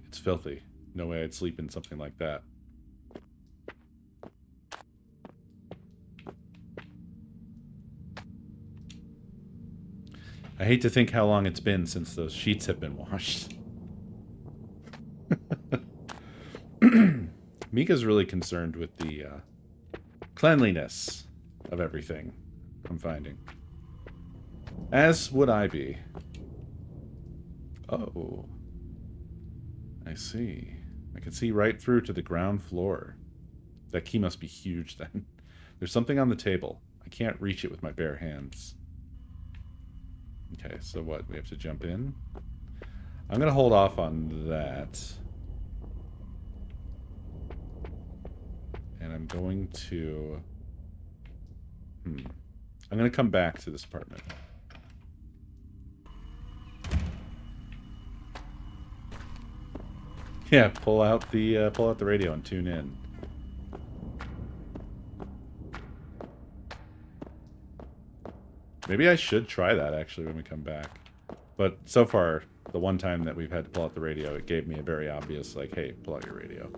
It's filthy. No way I'd sleep in something like that. I hate to think how long it's been since those sheets have been washed. Mika's really concerned with the cleanliness of everything, I'm finding. As would I be. Oh. I see. I can see right through to the ground floor. That key must be huge then. There's something on the table. I can't reach it with my bare hands. Okay, so what? We have to jump in? I'm going to hold off on that. And I'm going to... I'm going to come back to this apartment. Yeah, pull out the radio and tune in. Maybe I should try that, actually, when we come back. But so far, the one time that we've had to pull out the radio, it gave me a very obvious, like, hey, pull out your radio.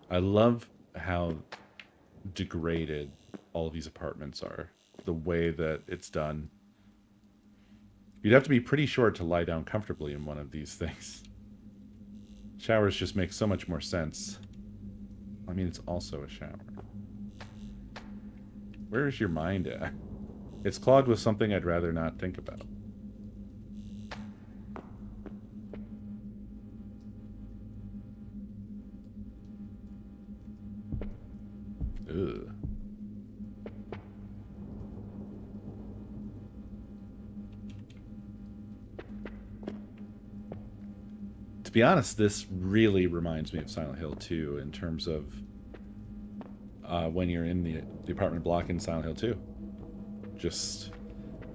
I love how degraded all of these apartments are. The way that it's done. You'd have to be pretty short to lie down comfortably in one of these things. Showers just make so much more sense. I mean, it's also a shower. Where is your mind at? It's clogged with something I'd rather not think about. Ugh. To be honest, this really reminds me of Silent Hill 2 in terms of when you're in the apartment block in Silent Hill 2. Just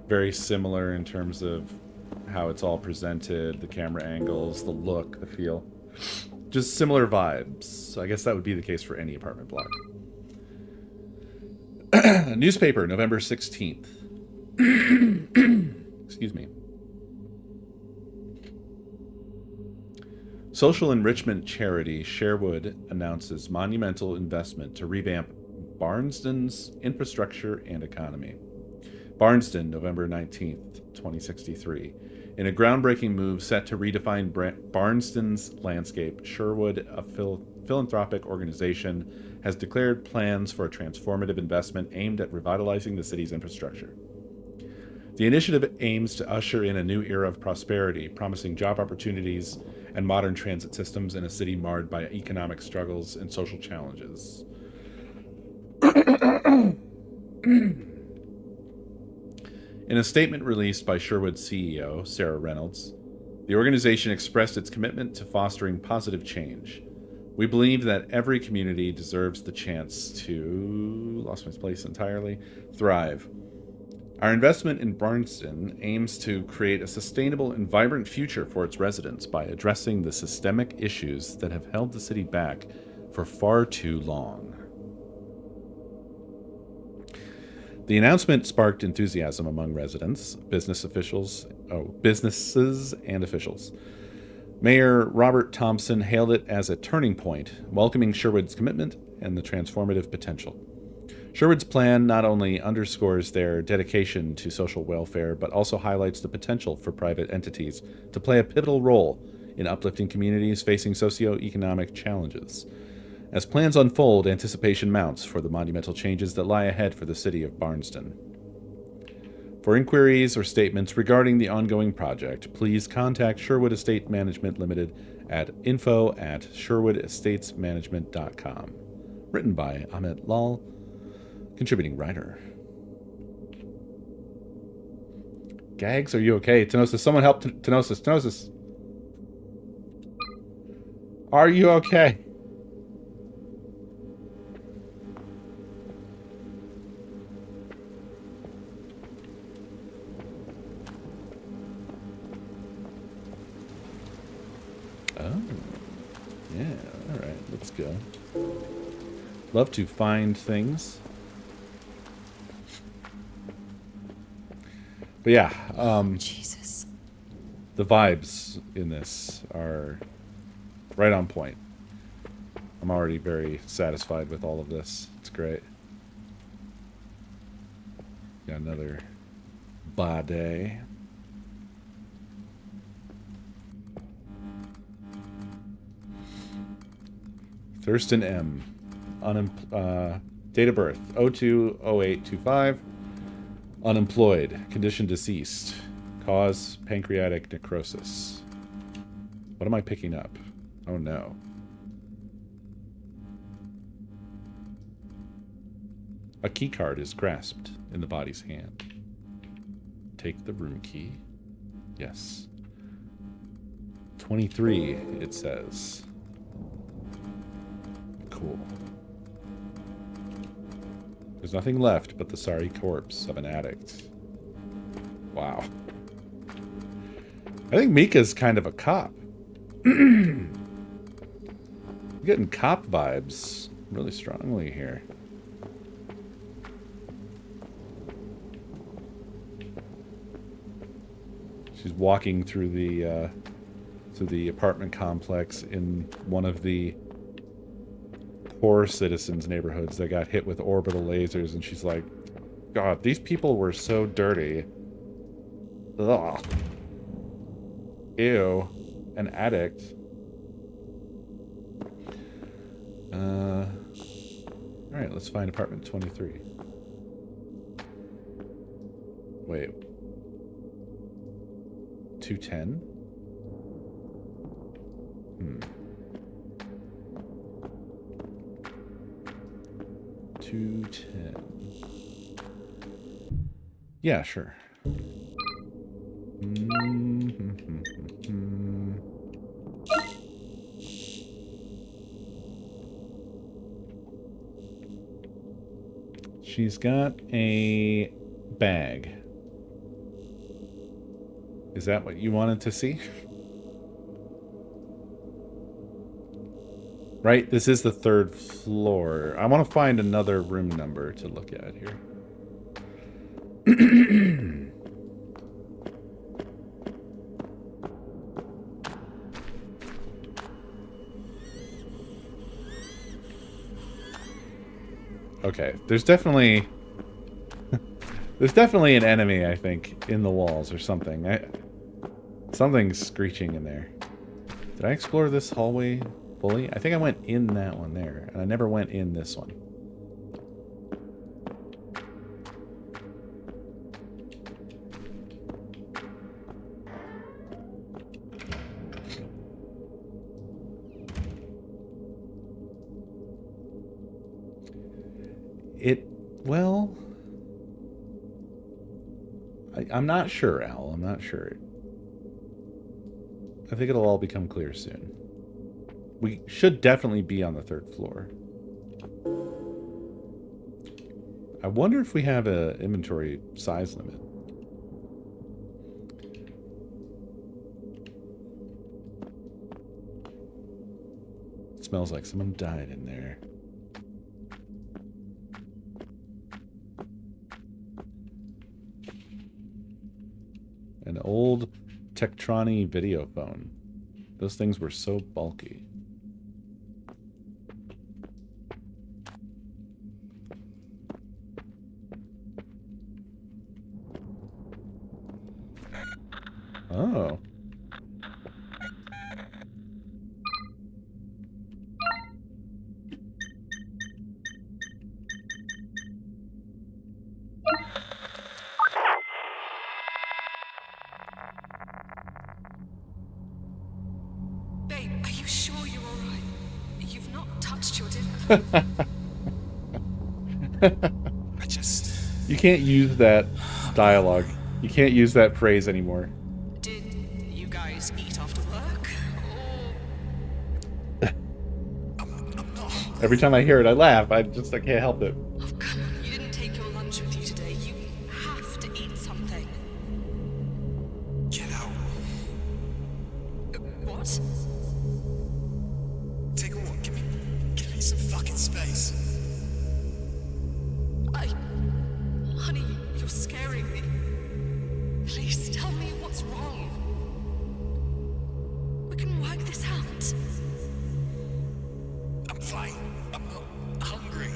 very similar in terms of how it's all presented, the camera angles, the look, the feel. Just similar vibes. I guess that would be the case for any apartment block. Newspaper, November 16th. Excuse me. Social enrichment charity Sherwood announces monumental investment to revamp Barnston's infrastructure and economy. Barnston, November 19th, 2063. In a groundbreaking move set to redefine Barnston's landscape, Sherwood, a philanthropic organization, has declared plans for a transformative investment aimed at revitalizing the city's infrastructure. The initiative aims to usher in a new era of prosperity, promising job opportunities and modern transit systems in a city marred by economic struggles and social challenges. In a statement released by Sherwood's CEO, Sarah Reynolds, the organization expressed its commitment to fostering positive change. We believe that every community deserves the chance to, lost my place entirely, thrive. Our investment in Barnston aims to create a sustainable and vibrant future for its residents by addressing the systemic issues that have held the city back for far too long. The announcement sparked enthusiasm among residents, businesses, and officials. Mayor Robert Thompson hailed it as a turning point, welcoming Sherwood's commitment and the transformative potential. Sherwood's plan not only underscores their dedication to social welfare, but also highlights the potential for private entities to play a pivotal role in uplifting communities facing socioeconomic challenges. As plans unfold, anticipation mounts for the monumental changes that lie ahead for the city of Barnston. For inquiries or statements regarding the ongoing project, please contact Sherwood Estate Management Limited at info@sherwoodestatesmanagement.com. Written by Ahmet Lal, contributing writer. Gags, are you okay? Tenosis, someone help Tenosis. Tenosis. Are you okay? Oh, yeah, all right, let's go. Love to find things. But yeah,
Jesus.
The vibes in this are right on point. I'm already very satisfied with all of this. It's great. Got another bade. Thurston M. Date of birth 020825. Unemployed. Condition deceased. Cause pancreatic necrosis. What am I picking up? Oh no. A key card is grasped in the body's hand. Take the room key. Yes. 23, it says. Cool. There's nothing left but the sorry corpse of an addict. Wow. I think Mika's kind of a cop. I'm getting cop vibes really strongly here. She's walking through the apartment complex in one of the poor citizens' neighborhoods that got hit with orbital lasers, and she's like, God, these people were so dirty. Ugh. Ew. An addict. Alright, let's find apartment 23. Wait. 210? 210. Yeah, sure. She's got a bag. Is that what you wanted to see? Right? This is the 3rd floor. I want to find another room number to look at here. Okay, there's definitely an enemy, I think, in the walls or something. Something's screeching in there. Did I explore this hallway fully? I think I went in that one there, and I never went in this one. Well, I'm not sure, Al. I'm not sure. I think it'll all become clear soon. We should definitely be on the 3rd floor. I wonder if we have an inventory size limit. It smells like someone died in there. An old Tektroni video phone. Those things were so bulky. Oh.
Babe, are you sure you're alright? You've not touched your dinner.
I just...
You can't use that dialogue. You can't use that phrase anymore.
Did you guys eat after work? Or...
Every time I hear it, I laugh. I can't help it.
Oh, come on. You didn't take your lunch with you today. You have to eat something.
Get out.
What?
Take a walk. Give me some fucking space.
Honey, you're scaring me. Please tell me what's wrong. We can work this out.
I'm fine. I'm not hungry.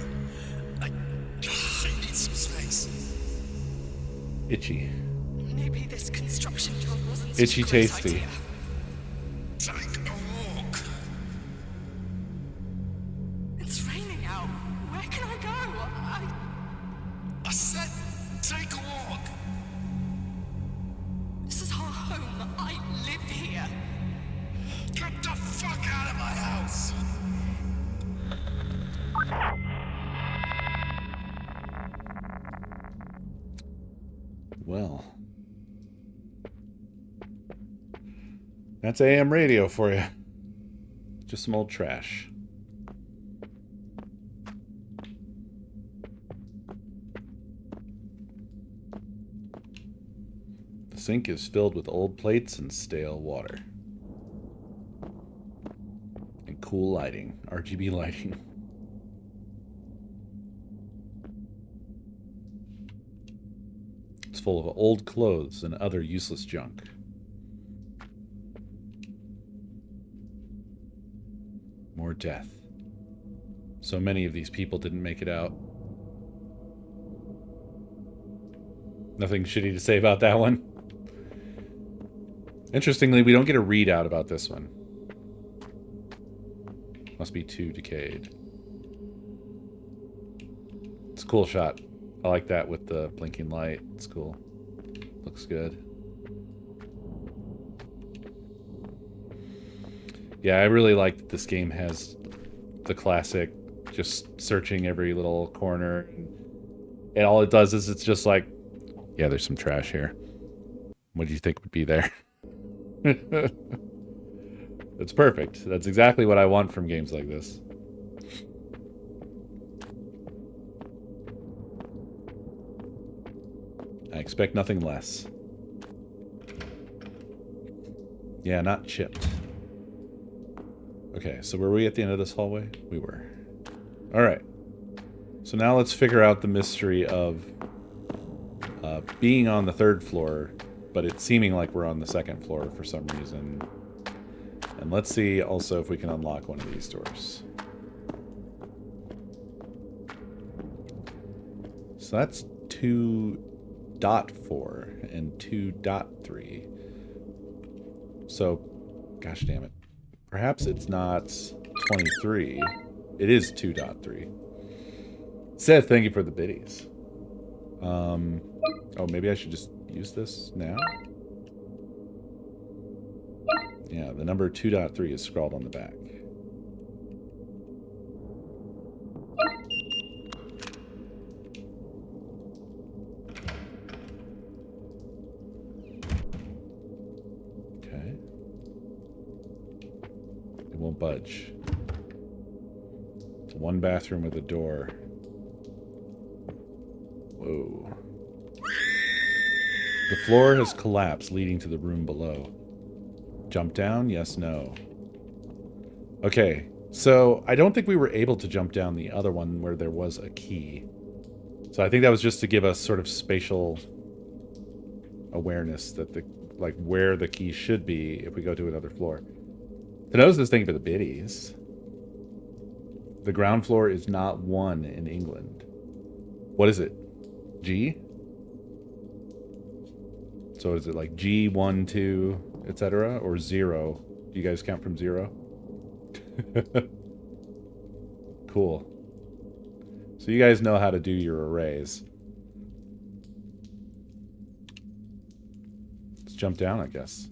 I need some space.
Itchy.
Maybe this construction job wasn't such
Itchy
a great
tasty.
idea.
Take a walk.
It's raining out. Where can I go?
I said, take a walk.
This is our home. I live here.
Get the fuck out of my house.
Well. That's AM radio for you. Just some old trash. The sink is filled with old plates and stale water. And cool lighting. RGB lighting. It's full of old clothes and other useless junk. More death. So many of these people didn't make it out. Nothing shitty to say about that one. Interestingly, we don't get a readout about this one. Must be too decayed. It's a cool shot. I like that with the blinking light. It's cool. Looks good. Yeah, I really like that this game has the classic, just searching every little corner. And all it does is it's just like, yeah, there's some trash here. What do you think would be there? It's perfect. That's exactly what I want from games like this. I expect nothing less. Yeah, not chipped. Okay, so were we at the end of this hallway? We were. Alright. So now let's figure out the mystery of being on the 3rd floor, but it seeming like we're on the 2nd floor for some reason. And let's see also if we can unlock one of these doors. So that's 2.4 and 2.3. So, gosh damn it. Perhaps it's not 23. It is 2.3. Says thank you for the biddies. Oh, maybe I should just use this now? Yeah, the number 2.3 is scrawled on the back. Okay. It won't budge. It's one bathroom with a door. Whoa. The floor has collapsed, leading to the room below. Jump down? Yes, no. Okay, so I don't think we were able to jump down the other one where there was a key. So I think that was just to give us sort of spatial awareness that the, like, where the key should be if we go to another floor. To notice this thing for the biddies. The ground floor is not 1 in England. What is it? G? So is it like G, 1, 2, etc., or 0? Do you guys count from 0? Cool. So you guys know how to do your arrays. Let's jump down, I guess.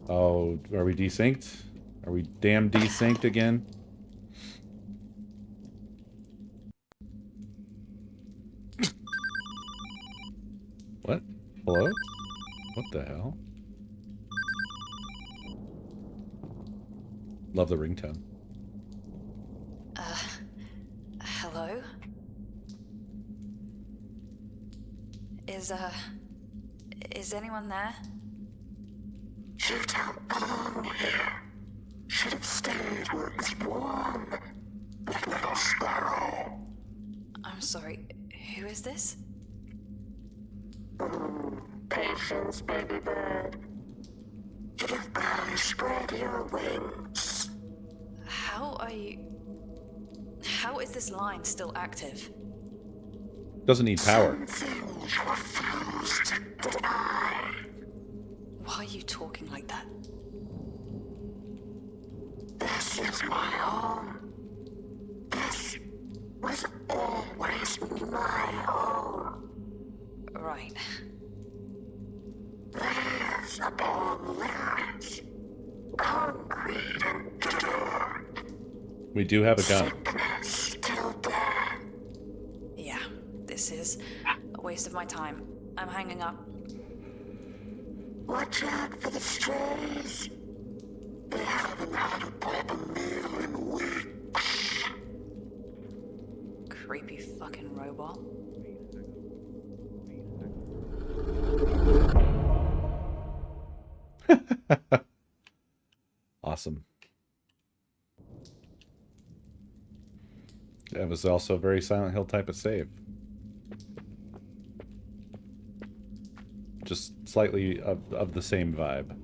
Oh, are we desynced? Are we damn desynced again? What? Hello? What the hell? Love the ringtone.
Hello? Is anyone there?
You don't belong here. Should have stayed where it was warm. Like little sparrow.
I'm sorry, who is this?
Patience, baby bird. You'd have barely spread your wings.
How is this line still active?
Doesn't need power.
Some things you refuse to deny.
Why are you talking like that?
This is my home. This was always my home.
Right.
Layers upon layers. Concrete and dirt.
We do have a gun.
Sickness till death.
Yeah, this is a waste of my time. I'm hanging up.
Watch out for the strays. They haven't had a proper meal in weeks.
Creepy fucking robot.
Awesome. That was also a very Silent Hill type of save. Just slightly of the same vibe.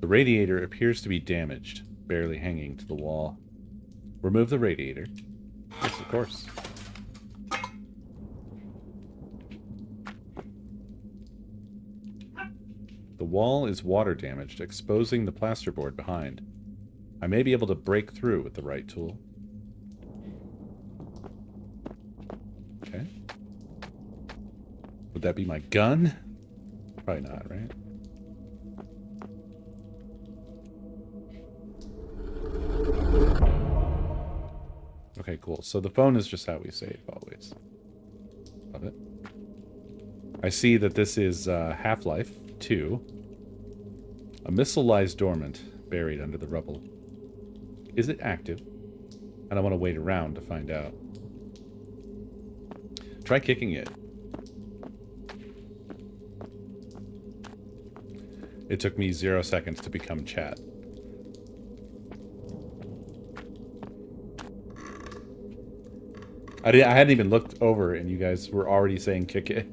The radiator appears to be damaged, barely hanging to the wall. Remove the radiator. Yes, of course. The wall is water damaged, exposing the plasterboard behind. I may be able to break through with the right tool. Okay. Would that be my gun? Probably not, right? Okay, cool. So the phone is just how we save always. Love it. I see that this is Half-Life 2. A missile lies dormant, buried under the rubble. Is it active? I don't want to wait around to find out. Try kicking it. It took me 0 seconds to become chat. I hadn't even looked over and you guys were already saying kick it.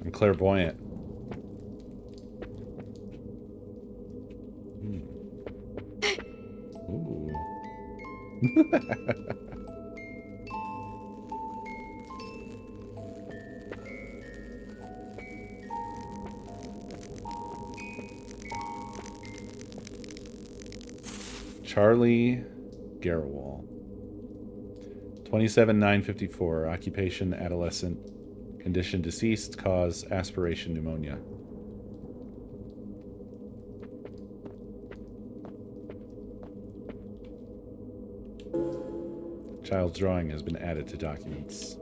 I'm clairvoyant. Ooh. Charlie Garrawal. 27,954. Occupation adolescent. Condition deceased. Cause aspiration pneumonia. Child's drawing has been added to documents.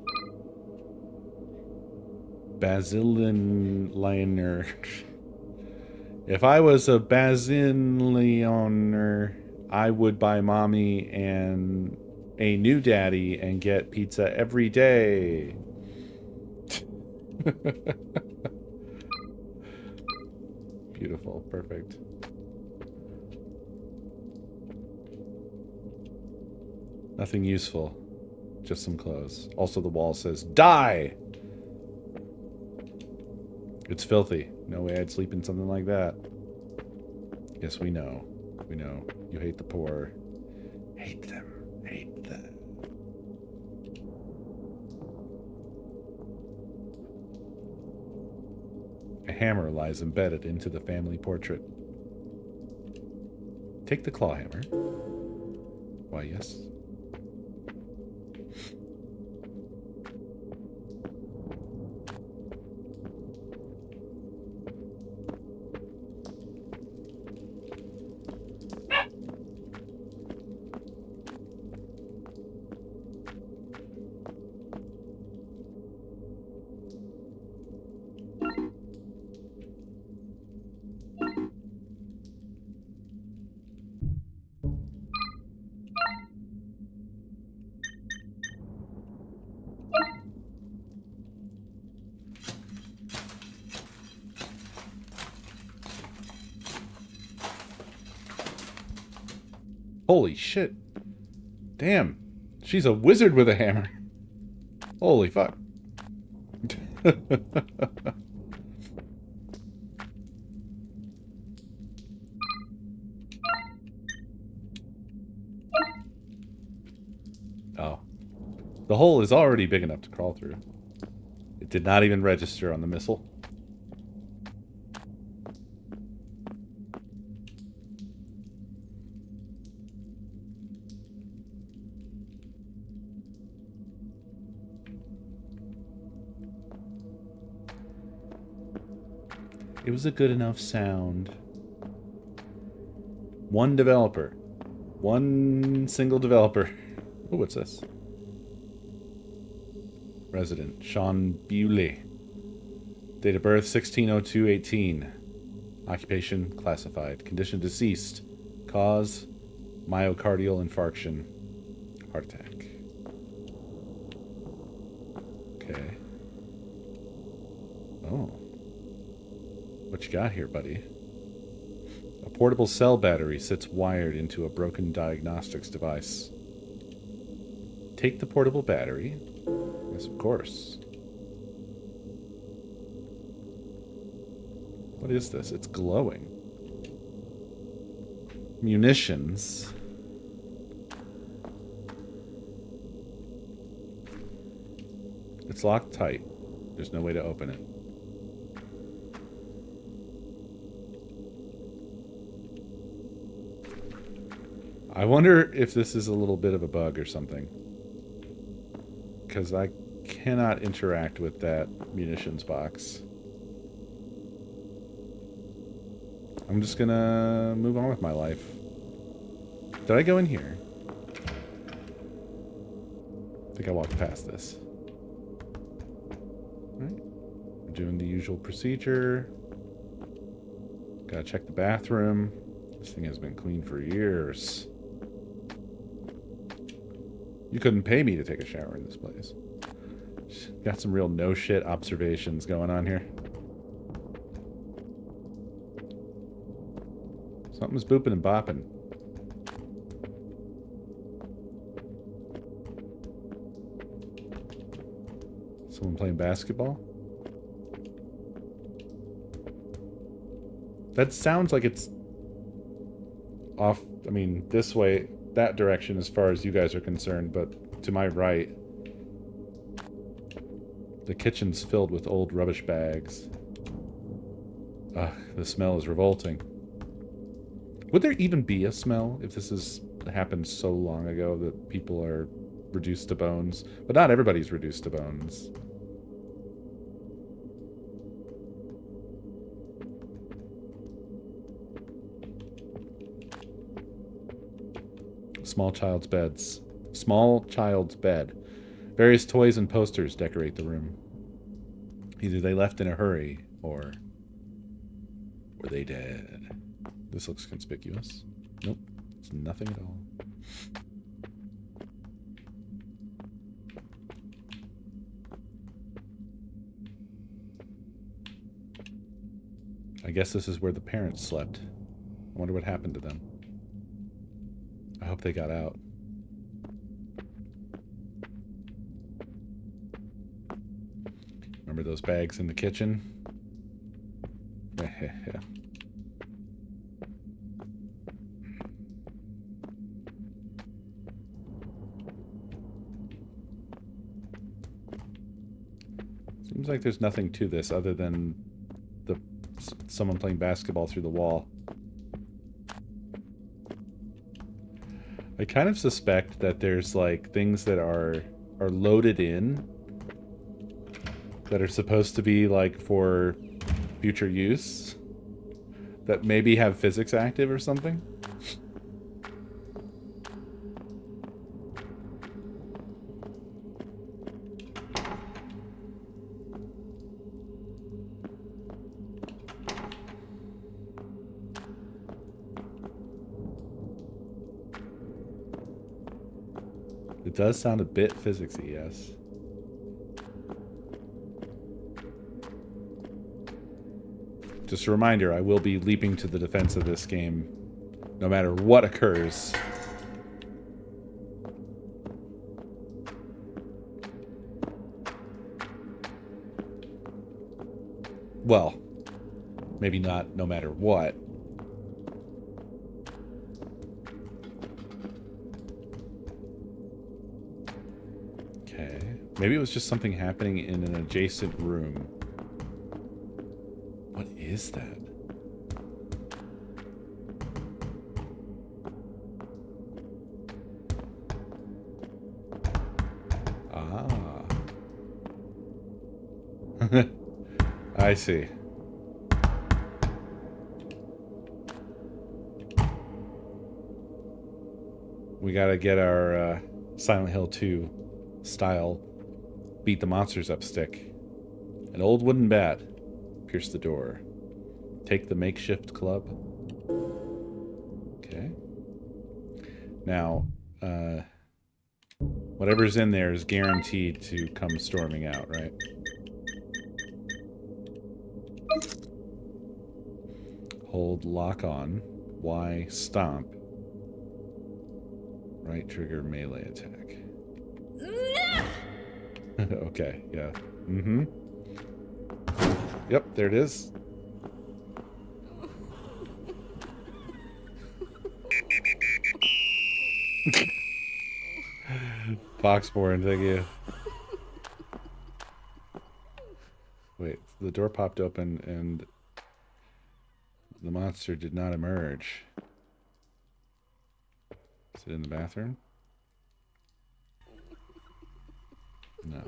Basilioner. If I was a Basilioner, I would buy mommy and a new daddy and get pizza every day. Beautiful. Perfect. Nothing useful. Just some clothes. Also, the wall says, die! It's filthy. No way I'd sleep in something like that. Yes, we know. We know. You hate the poor. Hate them. Hate them. A hammer lies embedded into the family portrait. Take the claw hammer. Why, yes. Holy shit. Damn. She's a wizard with a hammer. Holy fuck. Oh. The hole is already big enough to crawl through. It did not even register on the missile. It was a good enough sound. One developer. One single developer. Oh, what's this? Resident, Sean Bewley. Date of birth, 16/02/18. Occupation, classified. Condition, deceased. Cause, myocardial infarction. Heart attack. Okay. Oh. What you got here, buddy? A portable cell battery sits wired into a broken diagnostics device. Take the portable battery. Yes, of course. What is this? It's glowing. Munitions. It's locked tight. There's no way to open it. I wonder if this is a little bit of a bug or something. Because I cannot interact with that munitions box. I'm just gonna move on with my life. Did I go in here? I think I walked past this. Alright. We're doing the usual procedure. Gotta check the bathroom. This thing has been clean for years. You couldn't pay me to take a shower in this place. Got some real no shit observations going on here. Something's booping and bopping. Someone playing basketball? That sounds like it's off, I mean, this way, that direction as far as you guys are concerned, but to my right, the kitchen's filled with old rubbish bags. Ugh, the smell is revolting. Would there even be a smell if this has happened so long ago that people are reduced to bones? But not everybody's reduced to bones. Small child's beds. Small child's bed. Various toys and posters decorate the room. Either they left in a hurry, or were they dead? This looks conspicuous. Nope, it's nothing at all. I guess this is where the parents slept. I wonder what happened to them. I hope they got out. Remember those bags in the kitchen? Seems like there's nothing to this other than someone playing basketball through the wall. I kind of suspect that there's like things that are loaded in that are supposed to be like for future use that maybe have physics active or something. It does sound a bit physicsy, yes. Just a reminder, I will be leaping to the defense of this game no matter what occurs. Well, maybe not no matter what. Maybe it was just something happening in an adjacent room. What is that? Ah. I see. We gotta get our Silent Hill 2 style beat the monsters up stick. An old wooden bat. Pierce the door. Take the makeshift club. Okay. Now, whatever's in there is guaranteed to come storming out, right? Hold lock on. Y stomp. Right trigger melee attack. Okay, yeah. Mm-hmm. Yep, there it is. Foxborn, thank you. Wait, the door popped open and the monster did not emerge. Is it in the bathroom? No.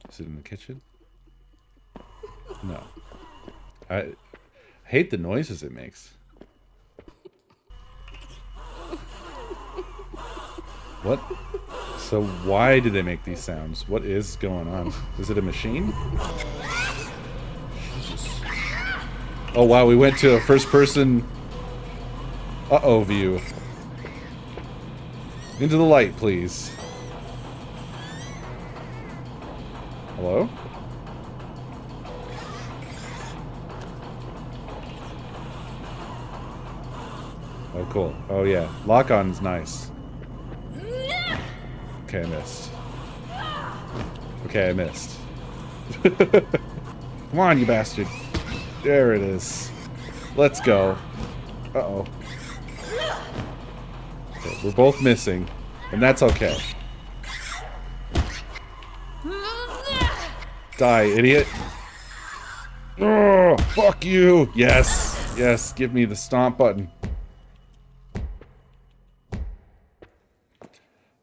Is it in the kitchen? No. I hate the noises it makes. What? So why do they make these sounds? What is going on? Is it a machine? Jesus. Oh wow, we went to a first-person uh-oh view. Into the light, please. Hello? Oh, cool. Oh, yeah. Lock-on's nice. Okay, I missed. Okay, I missed. Come on, you bastard. There it is. Let's go. Uh-oh. Okay, we're both missing, and that's okay. Die, idiot. Oh, fuck you. Yes. Yes, give me the stomp button.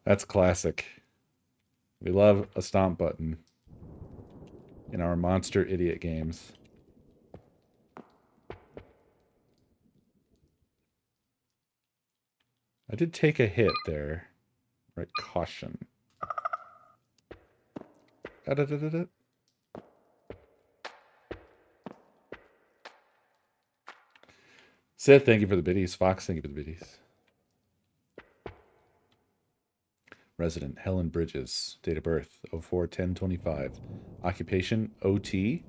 That's classic. We love a stomp button in our monster idiot games. I did take a hit there. Right, caution. Da-da-da-da-da. Seth, thank you for the biddies. Fox, thank you for the biddies. Resident, Helen Bridges. Date of birth, 04/10/25. Occupation, OT.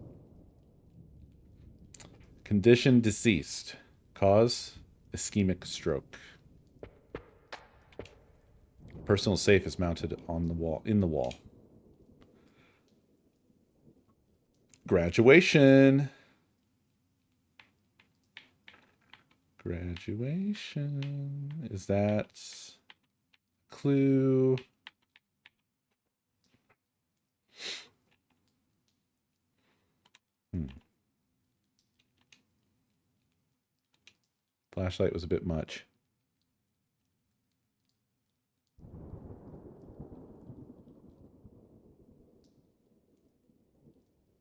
Condition, deceased. Cause, ischemic stroke. Personal safe is mounted on the wall, in the wall. Graduation. Graduation. Is that clue? Flashlight was a bit much.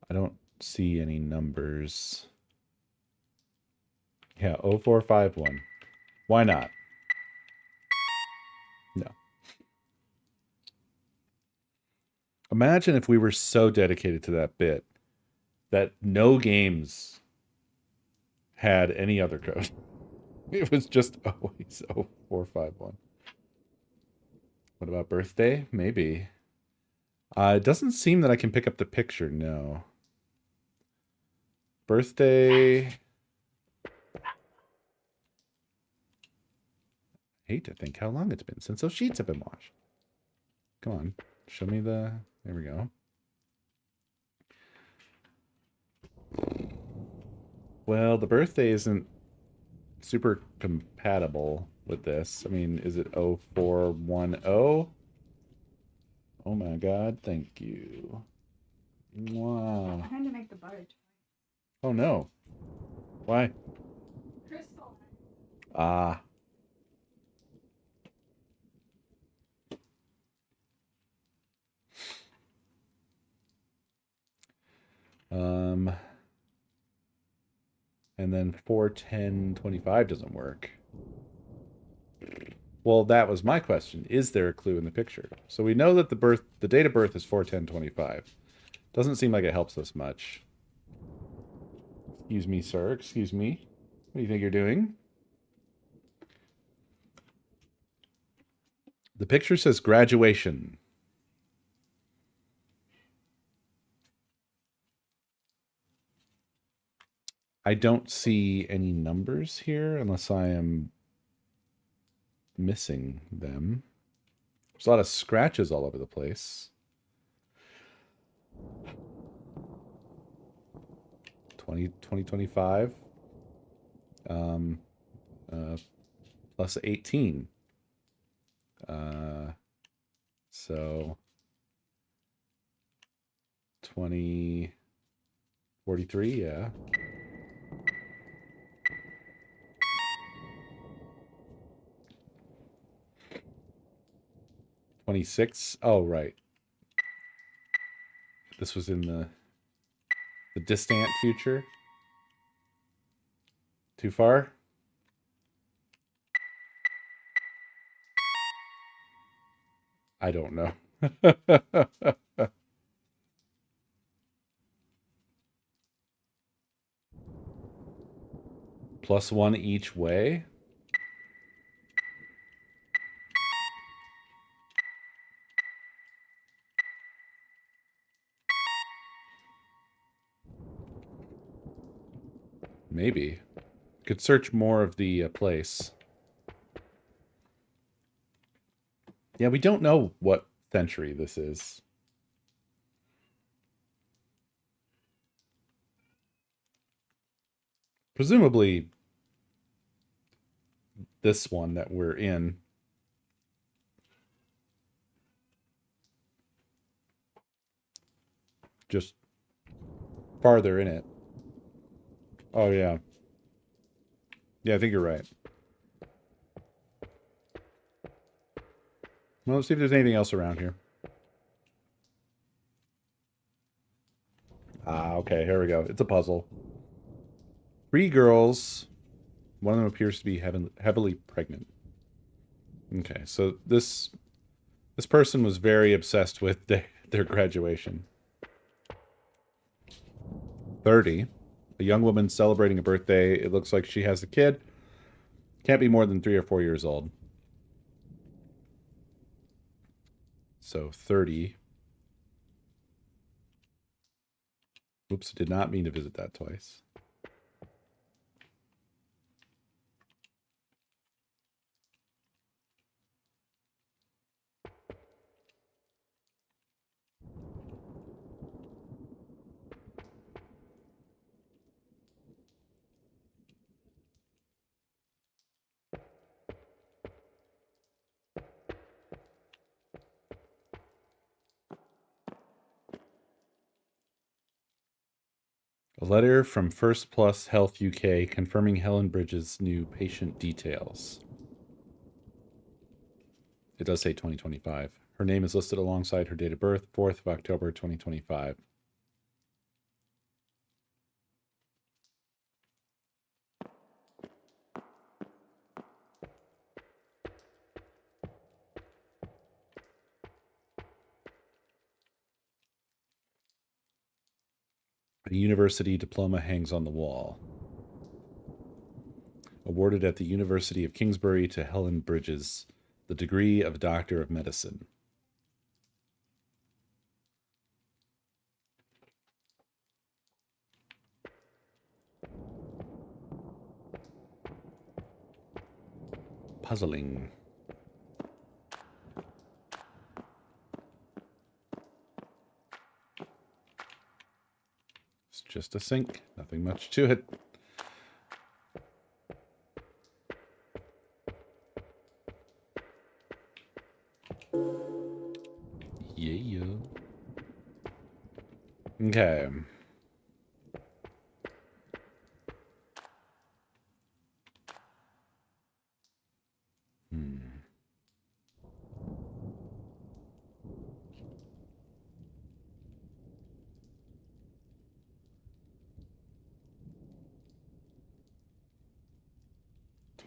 I don't see any numbers. Yeah, 0451. Why not? No. Imagine if we were so dedicated to that bit that no games had any other code. It was just always 0451. What about birthday? Maybe. It doesn't seem that I can pick up the picture, no. Birthday. Hate to think how long it's been since those sheets have been washed. Come on, show me the... There we go. Well, the birthday isn't super compatible with this. I mean, is it 0410? Oh my god, thank you. Wow.
I had to make the butter.
Oh no. Why?
Crystal.
Ah. And then 4/10/25 doesn't work. Well, that was my question. Is there a clue in the picture? So we know that the date of birth is 4/10/25. Doesn't seem like it helps us much. Excuse me, sir. Excuse me. What do you think you're doing? The picture says graduation. I don't see any numbers here unless I am missing them. There's a lot of scratches all over the place. 2025. Plus 18. So 2043, yeah. 26. Oh, right. This was in the distant future. Too far? I don't know. Plus 1 each way? Maybe. Could search more of the place. Yeah, we don't know what century this is. Presumably this one that we're in. Just farther in it. Oh, yeah. Yeah, I think you're right. Well, let's see if there's anything else around here. Ah, okay, here we go. It's a puzzle. 3 girls. One of them appears to be heavily pregnant. Okay, so this person was very obsessed with their graduation. 30. A young woman celebrating a birthday. It looks like she has a kid. Can't be more than 3 or 4 years old. So 30. Oops, did not mean to visit that twice. A letter from First Plus Health UK confirming Helen Bridges' new patient details. It does say 2025. Her name is listed alongside her date of birth, 4th of October, 2025. A university diploma hangs on the wall. Awarded at the University of Kingsbury to Helen Bridges, the degree of Doctor of Medicine. Puzzling. It's just a sink, nothing much to it. Yeah. Okay. Hmm.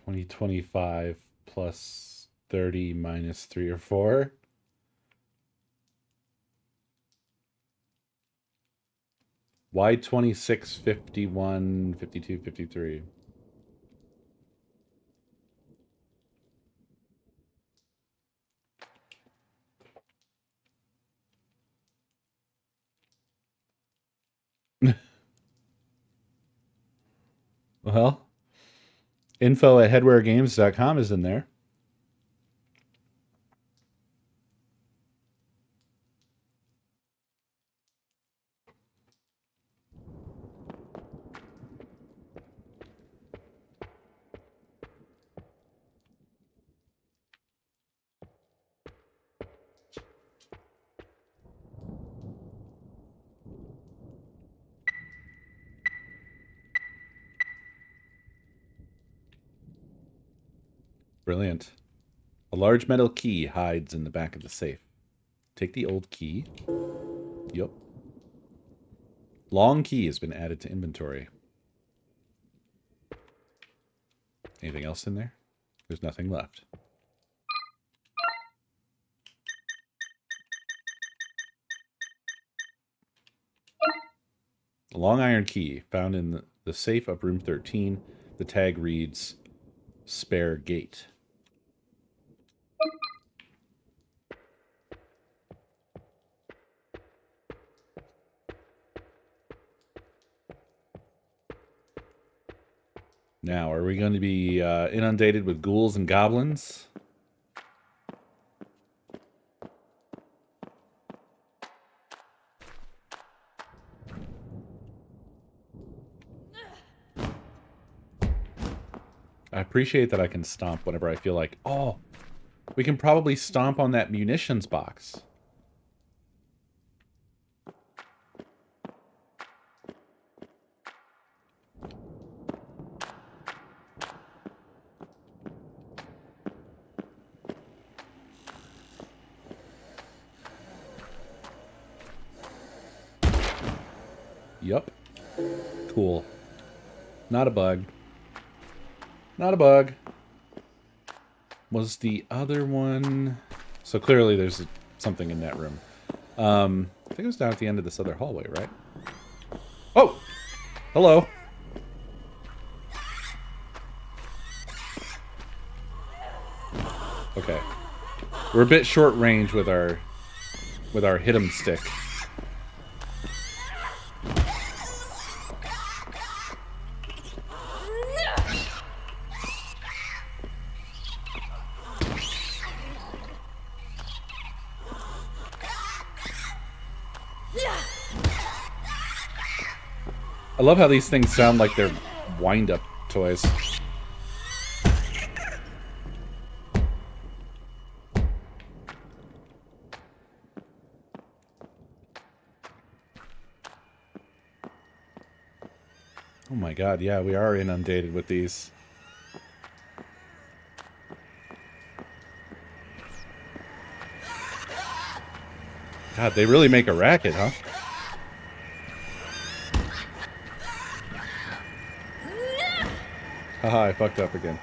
$20.25 plus 30 minus 3 or 4. Why 26, 51, 52, 53? Well, info at headwaregames.com is in there. Brilliant. A large metal key hides in the back of the safe. Take the old key. Yup. Long key has been added to inventory. Anything else in there? There's nothing left. A long iron key found in the safe of room 13. The tag reads, spare gate. Now, are we going to be inundated with ghouls and goblins? I appreciate that I can stomp whenever I feel like, oh, we can probably stomp on that munitions box. Yup. Cool. Not a bug. Not a bug. Was the other one... So clearly there's something in that room. I think it was down at the end of this other hallway, right? Oh! Hello. Okay. We're a bit short range with our hit 'em stick. I love how these things sound like they're wind-up toys. Oh my god, yeah, we are inundated with these. God, they really make a racket, huh? Haha, I fucked up again.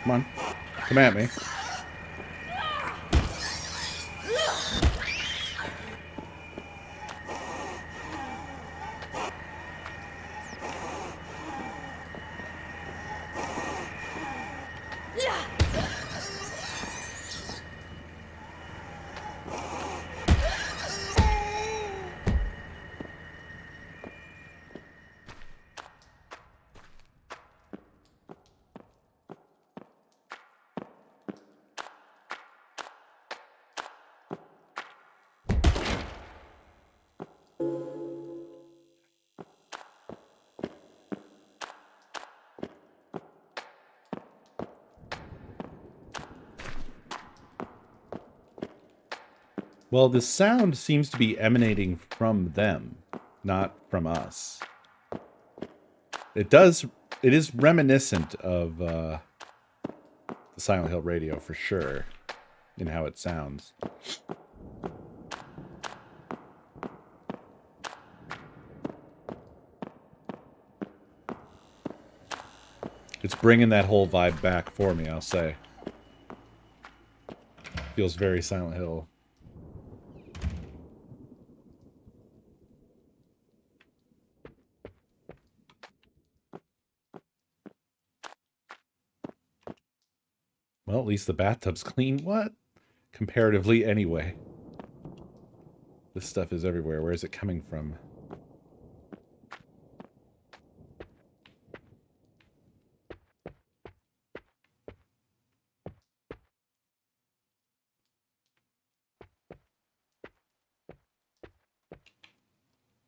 Come on. Come at me. Well, the sound seems to be emanating from them, not from us. It is reminiscent of the Silent Hill radio for sure, in how it sounds. It's bringing that whole vibe back for me, I'll say. Feels very Silent Hill. Well, at least the bathtub's clean. What? Comparatively, anyway. This stuff is everywhere. Where is it coming from?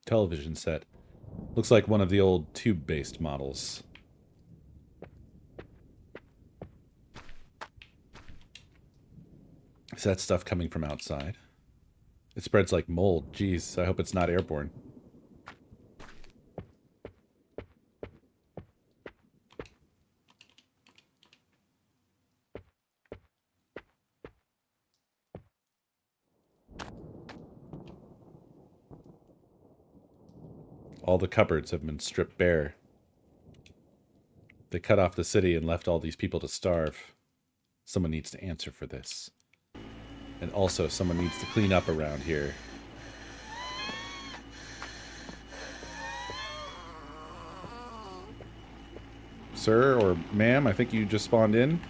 Television set. Looks like one of the old tube-based models. Is that stuff coming from outside? It spreads like mold. Jeez, I hope it's not airborne. All the cupboards have been stripped bare. They cut off the city and left all these people to starve. Someone needs to answer for this. And also, someone needs to clean up around here. Sir or ma'am, I think you just spawned in.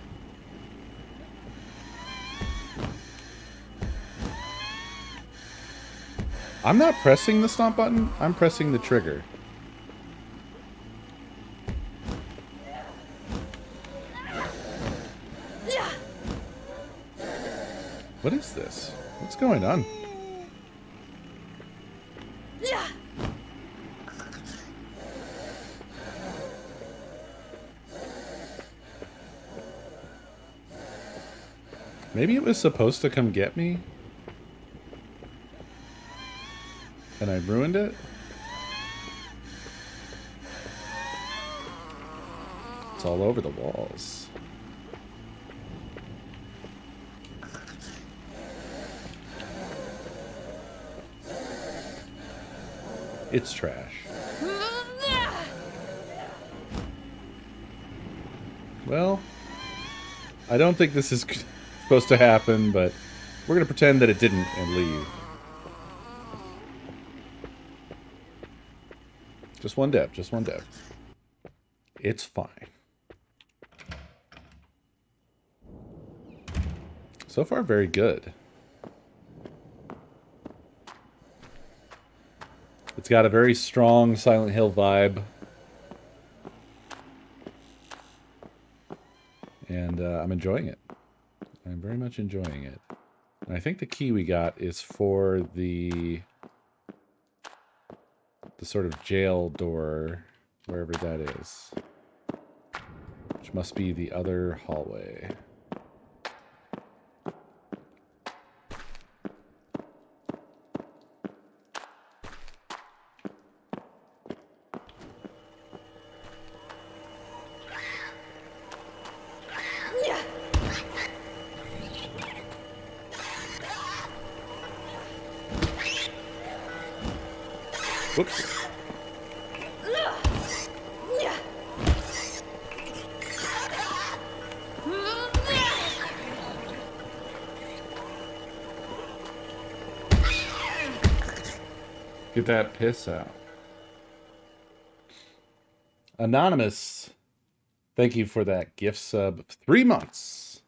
I'm not pressing the stomp button. I'm pressing the trigger. What is this? What's going on? Maybe it was supposed to come get me? And I ruined it? It's all over the walls. It's trash. Well, I don't think this is supposed to happen, but we're going to pretend that it didn't and leave. Just one dev, just one dev. It's fine. So far, very good. It's got a very strong Silent Hill vibe. And I'm enjoying it. I'm very much enjoying it. And I think the key we got is for the sort of jail door, wherever that is. Which must be the other hallway. Whoops. Get that piss out. Anonymous, thank you for that gift sub. 3 months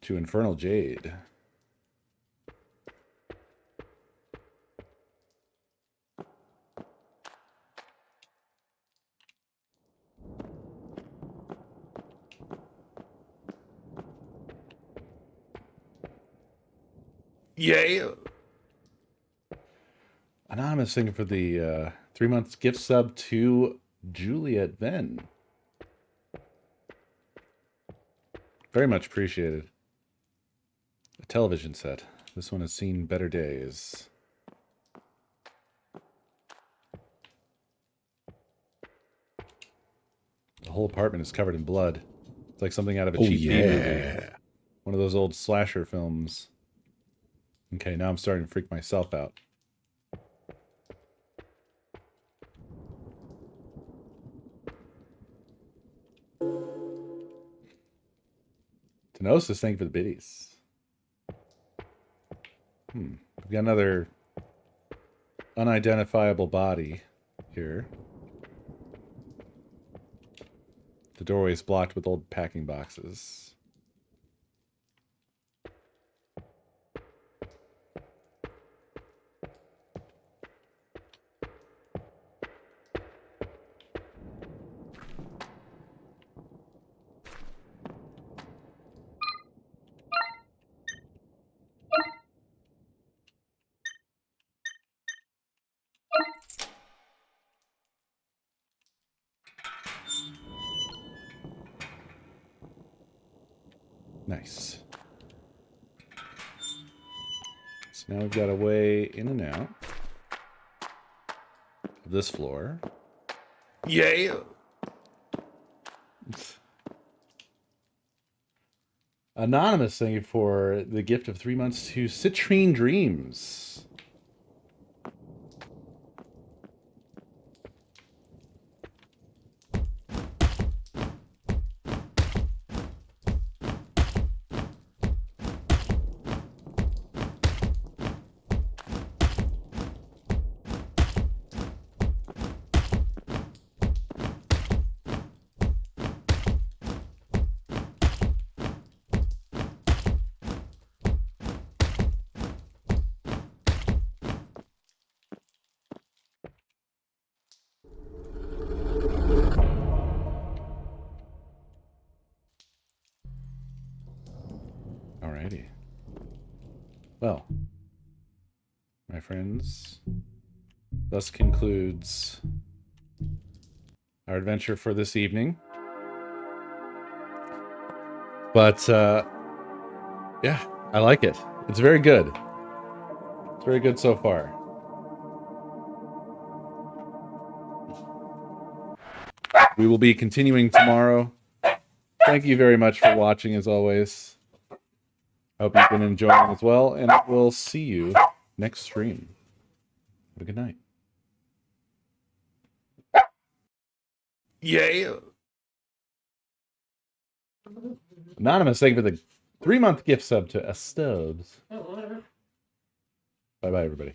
to Infernal Jade. Yeah. Anonymous, thank you for the 3 months gift sub to Juliet Venn. Very much appreciated. A television set. This one has seen better days. The whole apartment is covered in blood. It's like something out of a cheap B movie. One of those old slasher films. Okay, now I'm starting to freak myself out. Tenosis, thank you for the biddies. We've got another unidentifiable body here. The doorway is blocked with old packing boxes. Nice. So now we've got a way in and out of this floor. Yay! Anonymous, thank you for the gift of 3 months to Citrine Dreams. Well, my friends, thus concludes our adventure for this evening. But, yeah, I like it. It's very good. It's very good so far. We will be continuing tomorrow. Thank you very much for watching, as always. I hope you've been enjoying as well, and we'll see you next stream. Have a good night. Yeah. Anonymous, thank you for the 3-month gift sub to Estubs. Bye-bye, everybody.